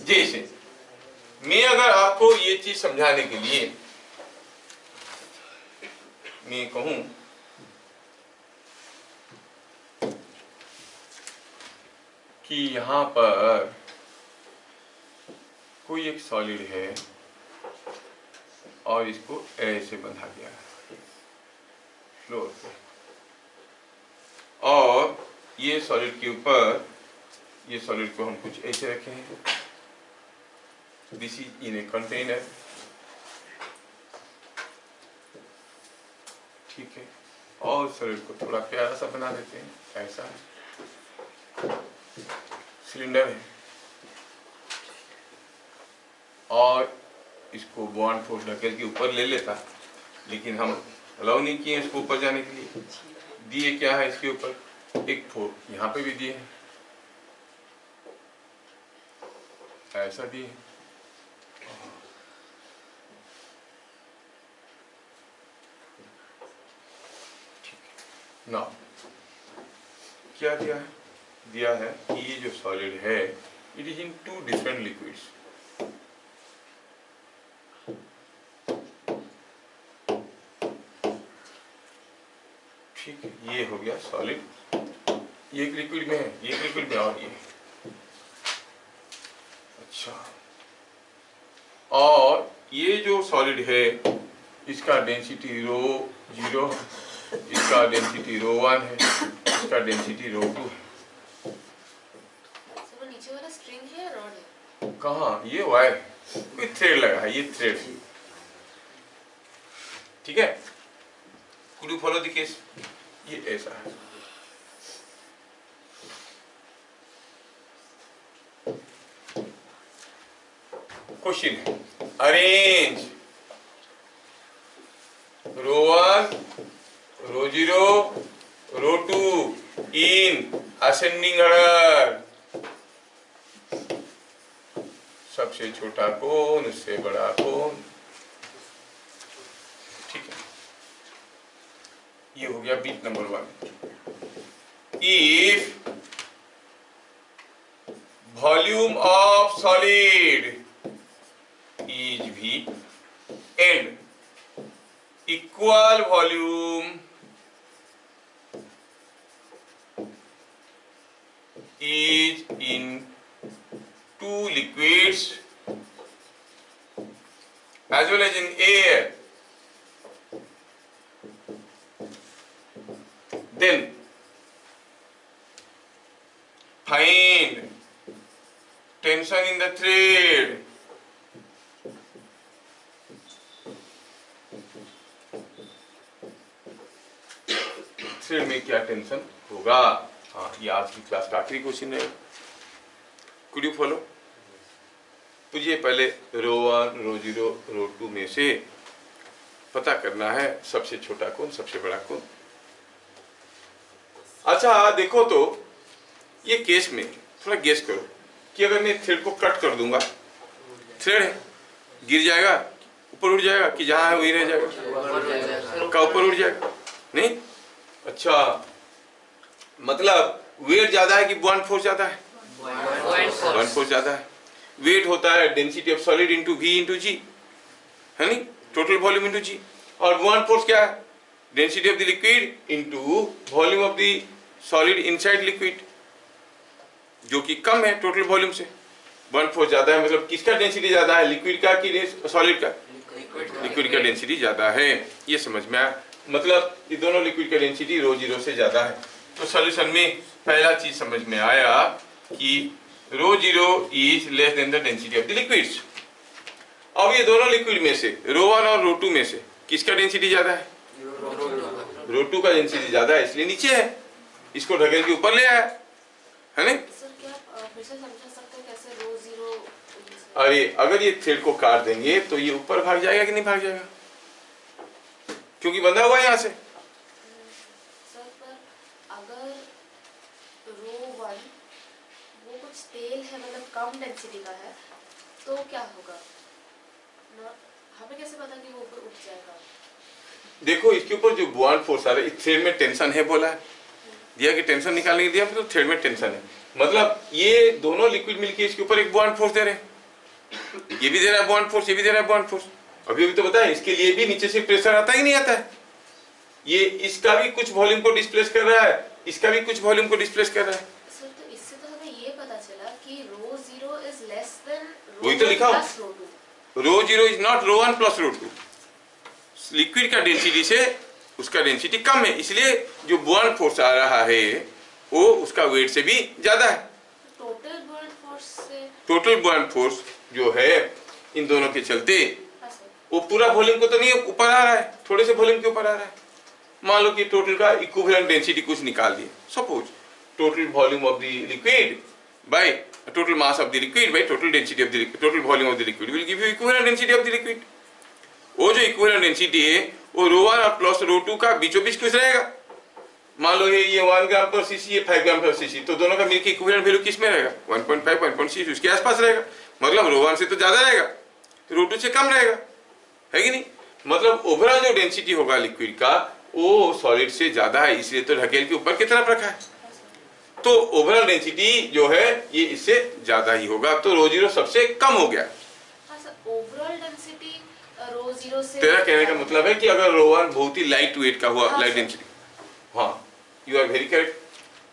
जैसे मैं अगर आपको ये चीज समझाने के लिए मैं कहूं कि यहां पर कोई एक सॉलिड है और इसको ऐसे बंधा गया है फ्लोर पे, और ये सॉलिड के ऊपर ये सॉलिड को हम कुछ ऐसे रखे हैं, this is in a container, ठीक है, और सॉलिड को थोड़ा प्यारा सा बना देते हैं, ऐसा सिलेंडर है और इसको बॉन्ड फोर्स ढकेल के ऊपर ले लेता, लेकिन हम अलाउ नहीं किए इसको ऊपर जाने के लिए। दिए क्या है इसके ऊपर, एक फोर्स यहाँ पे भी दिए हैं, ऐसा दिए, ना क्या दिया है, दिया है कि ये जो सॉलिड है it is in two different liquids, ठीक है, ये हो गया सॉलिड, ये एक लिक्विड में है, ये एक लिक्विड में, और ये अच्छा, और ये जो सॉलिड है इसका डेंसिटी रो 0, इसका डेंसिटी रो 1 है, इसका डेंसिटी रो 2 है। सर वो नीचे वाला स्ट्रिंग है, रॉड है? कहाँ, ये वायर, कोई थ्रेड लगा है, ये थ्रेड, ठीक है, could you follow the case, ये ऐसा है, क्वेश्चन है, arrange rho 1, rho 0, rho 2 in ascending order, सबसे छोटा कौन, उससे बड़ा कौन, ठीक है, ये हो गया beat number 1। If volume of solid is V and equal volume is in two liquids as well as in air, then find tension in the thread. Thread में क्या टेंशन होगा, हाँ, ये आज की क्लास का आखिरी क्वेश्चन है, कुड यू फॉलो। तुझे पहले रो 1, रो 0, रो 2 में से पता करना है सबसे छोटा कौन, सबसे बड़ा कौन। अच्छा देखो तो ये केस में थोड़ा गेस करो कि अगर मैं थ्रेड को कट कर दूंगा, थ्रेड है, गिर जाएगा, ऊपर उड़ जाएगा कि जहां है वही रह जाएगा, का ऊपर उड़ जाएगा, नहीं, अच्छा मतलब वेट ज्यादा है कि बॉन्ड फोर्स ज्यादा है, बॉन्ड फोर्स ज्यादा है, वेट होता है density of solid into V into G, है नहीं, टोटल वॉल्यूम इनटू G, और बॉन्ड फोर्स क्या है, density of the liquid into volume of the solid inside liquid, जो कि कम है टोटल वॉल्यूम से, बॉन्ड फोर्स ज्यादा है, मतलब किसका डेंसिटी ज्यादा है, लिक्विड का कि सॉलिड का, लिक्विड का डेंसिटी ज्यादा है, ये समझ में आया, मतलब ये दोनों लिक्विड का डेंसिटी रो 0 से ज्यादा है। तो सॉल्यूशन में पहला चीज समझ में आया कि रो 0 is less then the density of the liquids. अब ये दोनों लिक्विड में से रो 1 और रो 2 में से किसका डेंसिटी ज्यादा है, रो 2 का डेंसिटी ज्यादा है, इसलिए नीचे है, इसको ढकेल के ऊपर ले आया, है ना। सर क्या आप फिर से समझा सकते हैं कैसे रो 0? अरे अगर ये थ्रेड को काट देंगे तो ये ऊपर भाग जाएगा कि नहीं भाग जाएगा, क्योंकि बंधा हुआ है यहाँ से। सर पर अगर रो 1 वो कुछ तेल है, मतलब कम डेंसिटी का है, तो क्या होगा ना, हमें कैसे पता कि वो ऊपर उठ जाएगा? देखो इसके ऊपर जो बॉन्ड फोर्स आ रहा है, इस थ्रेड में टेंशन है बोला है, दिया कि टेंशन निकालने के दिया, तो थ्रेड में टेंशन है, मतलब ये दोनों लिक्विड मिलके इसके ऊपर एक बॉन्ड फोर्स दे रहे हैं, ये भी दे रहा है बॉन्ड फोर्स, ये भी दे रहा है बॉन्ड फोर्स। अभी तो बताया इसके लिए भी नीचे से प्रेशर आता ही नहीं आता है। ये इसका भी कुछ वॉल्यूम को डिस्प्लेस कर रहा है, इसका भी कुछ वॉल्यूम को डिस्प्लेस कर रहा है। सर तो इससे तो हमें ये पता चला कि rho zero is less than वही तो लिखा हूं, rho zero is not rho one plus rho two. Liquid का डेंसिटी से उसका डेंसिटी कम है, इसलिए जो बॉन्ड फोर्स आ रहा है वो उसका वेट से भी ज्यादा है। टोटल बॉन्ड फोर्स से, टोटल बॉन्ड फोर्स जो है इन दोनों के चलते हाँ सर, वो पूरा वॉल्यूम को तो नहीं ऊपर आ रहा है, थोड़े से वॉल्यूम के ऊपर आ रहा है। मान लो कि टोटल का इक्विवेलेंट डेंसिटी कुछ निकाल दिए, suppose total volume of the liquid by total mass of the liquid by total density of the liquid, total volume of the liquid will give you equivalent density of the liquid. वो जो equivalent density है वो रो one और plus rho to का बीचों बीच कुछ रहेगा। मान लो ये 1 ग्राम पर सीसी, ये 5 ग्राम पर सीसी, तो दोनों का मिलकर इक्विवेलेंट वैल्यू किस में रहेगा? 1.5 1.6 उसके आसपास रहेगा। मतलब रो वन से तो ज्यादा रहेगा, रो टू से कम रहेगा, है कि नहीं? मतलब ओवरऑल जो डेंसिटी होगा लिक्विड का वो सॉलिड से ज्यादा है, इसलिए तो ढकेल के ऊपर की तरफ रखा है। तो ओवरऑल डेंसिटी जो है ये इससे ज्यादा ही होगा, तो रो जीरो सबसे कम हो गया। हाँ sir, overall density rho zero से, तेरा कहने का मतलब है कि अगर रो वन बहुत ही लाइट वेट का हुआ, हाँ, लाइट डेंसिटी, हाँ, you are very correct,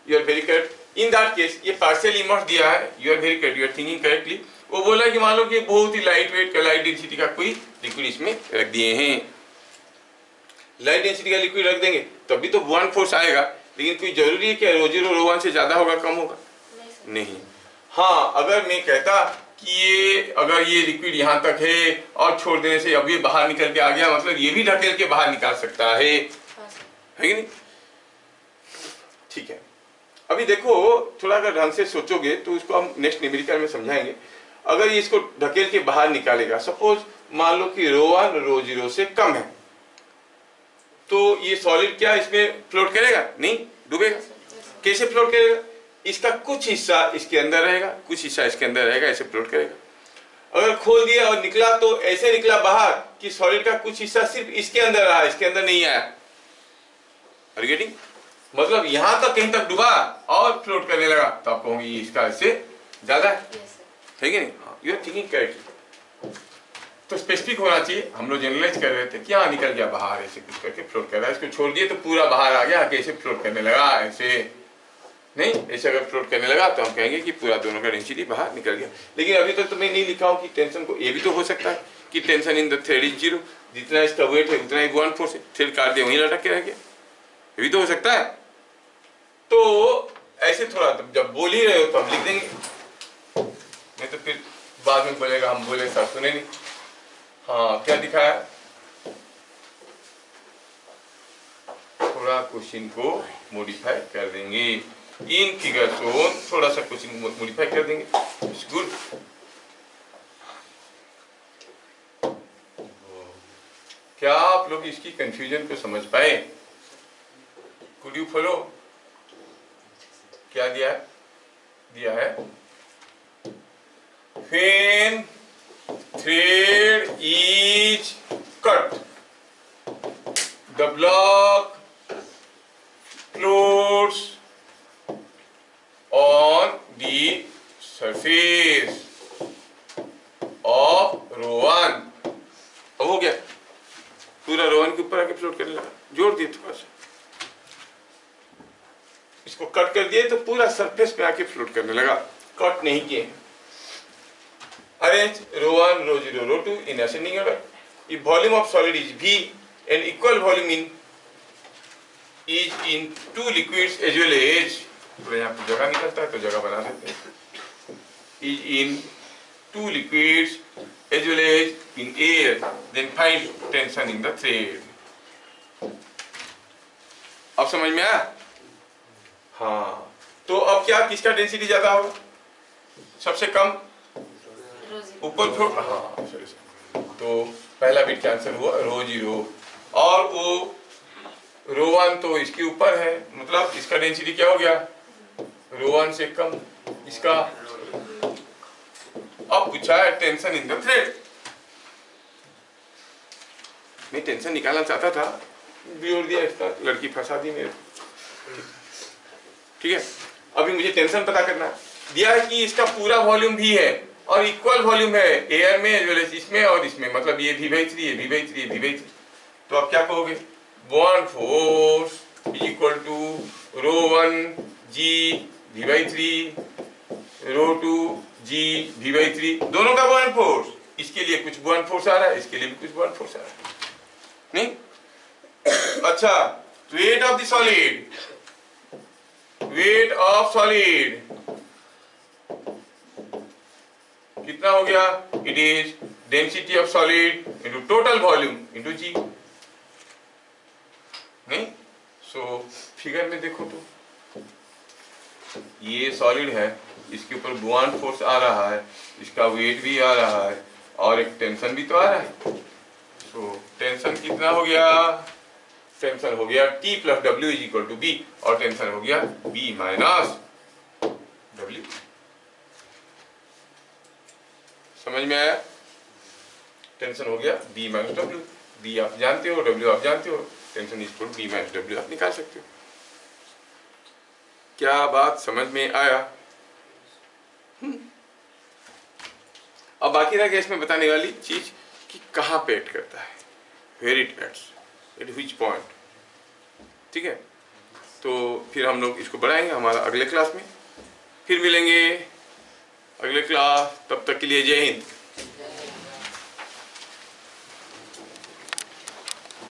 you are very correct. In that case ये पार्शियल इमर्स दिया है, you are very correct, you are thinking correctly. वो बोला कि मान लो कि बहुत ही लाइट वेट का, लाइट डेंसिटी का कोई लिक्विड इसमें रख दिए हैं, लाइट डेंसिटी का लिक्विड रख देंगे तब भी तो बॉन्ड फोर्स आएगा, लेकिन कोई जरूरी है कि रो जीरो रो वन से ज्यादा होगा कम होगा? नहीं। हाँ, अगर मैं कहता कि ये अगर ये लिक्विड यहाँ तक है और छोड़ देने से अब ये बाहर निकल के आ गया, मतलब ये भी ढकेल के बाहर निकाल सकता है कि नहीं? ठीक है, अभी देखो थोड़ा अगर ढंग से सोचोगे तो इसको हम नेक्स्ट न्यूमेरिकल में समझाएंगे। अगर ये इसको ढकेल के बाहर निकालेगा, सपोज मान लो कि रो वन रो जीरो से कम है, तो ये सॉलिड क्या इसमें फ्लोट करेगा? नहीं, डूबेगा। कैसे फ्लोट करेगा? इसका कुछ हिस्सा इसके अंदर रहेगा, कुछ हिस्सा इसके अंदर रहेगा, ऐसे फ्लोट करेगा। अगर खोल दिया और निकला तो ऐसे निकला बाहर कि सॉलिड का कुछ हिस्सा सिर्फ इसके अंदर रहा, इसके अंदर नहीं आया। Are you getting? मतलब यहां तक कहीं तक डूबा और फ्लोट करने लगा तो आप कहोगे इसका इससे ज्यादा है कि नहीं? You are thinking correctly. तो स्पेसिफिक होना चाहिए, हम लोग जनरलाइज कर रहे थे कि हाँ निकल गया बाहर, ऐसे कुछ करके फ्लोट कर रहा है, इसको छोड़ दिए तो पूरा बाहर आ गया, कैसे फ्लोट करने लगा, ऐसे नहीं, ऐसे अगर फ्लोट करने लगा तो हम कहेंगे कि पूरा दोनों का डेंसिटी बाहर निकल गया। लेकिन अभी तक तो मैं नहीं लिखा हूँ कि टेंशन को, ये भी तो हो सकता है कि tension in the thread is zero, जितना इसका वेट है उतना ही बॉन्ड फोर्स है, थ्रेड काट दिया वहीं लटक के रह गया, ये भी तो हो सकता है। तो ऐसे थोड़ा जब बोल ही रहे हो तो हम लिख देंगे, नहीं तो फिर बाद में बोलेगा हम बोले सर सुने नहीं। हाँ, क्या दिखाया? थोड़ा क्वेश्चन को मॉडिफाई कर देंगे, इन फिगर शोन थोड़ा सा क्वेश्चन मॉडिफाई कर देंगे, इट्स गुड। क्या आप लोग इसकी कंफ्यूजन को समझ पाए? Could you follow? क्या दिया है? दिया है when thread is cut, the block floats on the surface of rho one. अब हो गया, पूरा रो वन के ऊपर आके फ्लोट करने लगा, जोड़ दिए थोड़ा सा, इसको कट कर दिए तो पूरा सरफेस पे आके फ्लोट करने लगा, कट नहीं किए। Arrange rho 1, rho 0, rho 2 in ascending order. If volume of solid is V and equal volume is in two liquids as well as, तो यहाँ पे जगह निकलता है तो जगह बना देते हैं, is in two liquids as well as in air, then find tension in the thread. अब समझ में आया? हाँ, तो अब क्या किसका डेंसिटी ज्यादा होगा? सबसे कम ऊपर फ्लोट, हाँ सॉरी, तो पहला बिट कैंसिल हुआ, रो जीरो, और वो रो वन तो इसके ऊपर है, मतलब इसका डेंसिटी क्या हो गया? रो वन से कम इसका। अब पूछा है टेंशन इन द थ्रेड, मैं टेंशन निकालना चाहता था, जोड़ दिया इसका, लड़की फंसा दी मेरे। ठीक है, अभी मुझे टेंशन पता करना है। दिया है कि इसका पूरा वॉल्यूम भी है, और इक्वल वॉल्यूम है एयर में एज वेल एज इसमें और इसमें, मतलब ये V/3 है, V/3 है, V/3, तो आप क्या कहोगे, bond force is equal to ρ1 G V/3 ρ2 G V/3, दोनों का बॉन्ड फोर्स, इसके लिए कुछ बॉन्ड फोर्स आ रहा है, इसके लिए भी कुछ बॉन्ड फोर्स आ रहा है, नहीं? अच्छा, weight of the solid, weight of solid कितना हो गया, it is density of solid into total volume into g, नहीं? सो फिगर में देखो तो ये सॉलिड है, इसके ऊपर बॉन्ड फोर्स आ रहा है, इसका वेट भी आ रहा है और एक टेंशन भी तो आ रहा है। सो टेंशन कितना हो गया, टेंशन हो गया T plus W is equal to B, और टेंशन हो गया B माइनस W। समझ में आया? टेंशन हो गया B माइनस W, B आप जानते हो, W आप जानते हो, tension is equal to B minus W आप निकाल सकते हो। क्या बात समझ में आया? अब बाकी रह गया इसमें बताने वाली चीज कि कहाँ पे एक्ट करता है, where it acts, at which point, ठीक है? तो फिर हम लोग इसको बढ़ाएंगे हमारा अगले क्लास में, फिर मिलेंगे अगले क्लास, तब तक के लिए जय हिंद।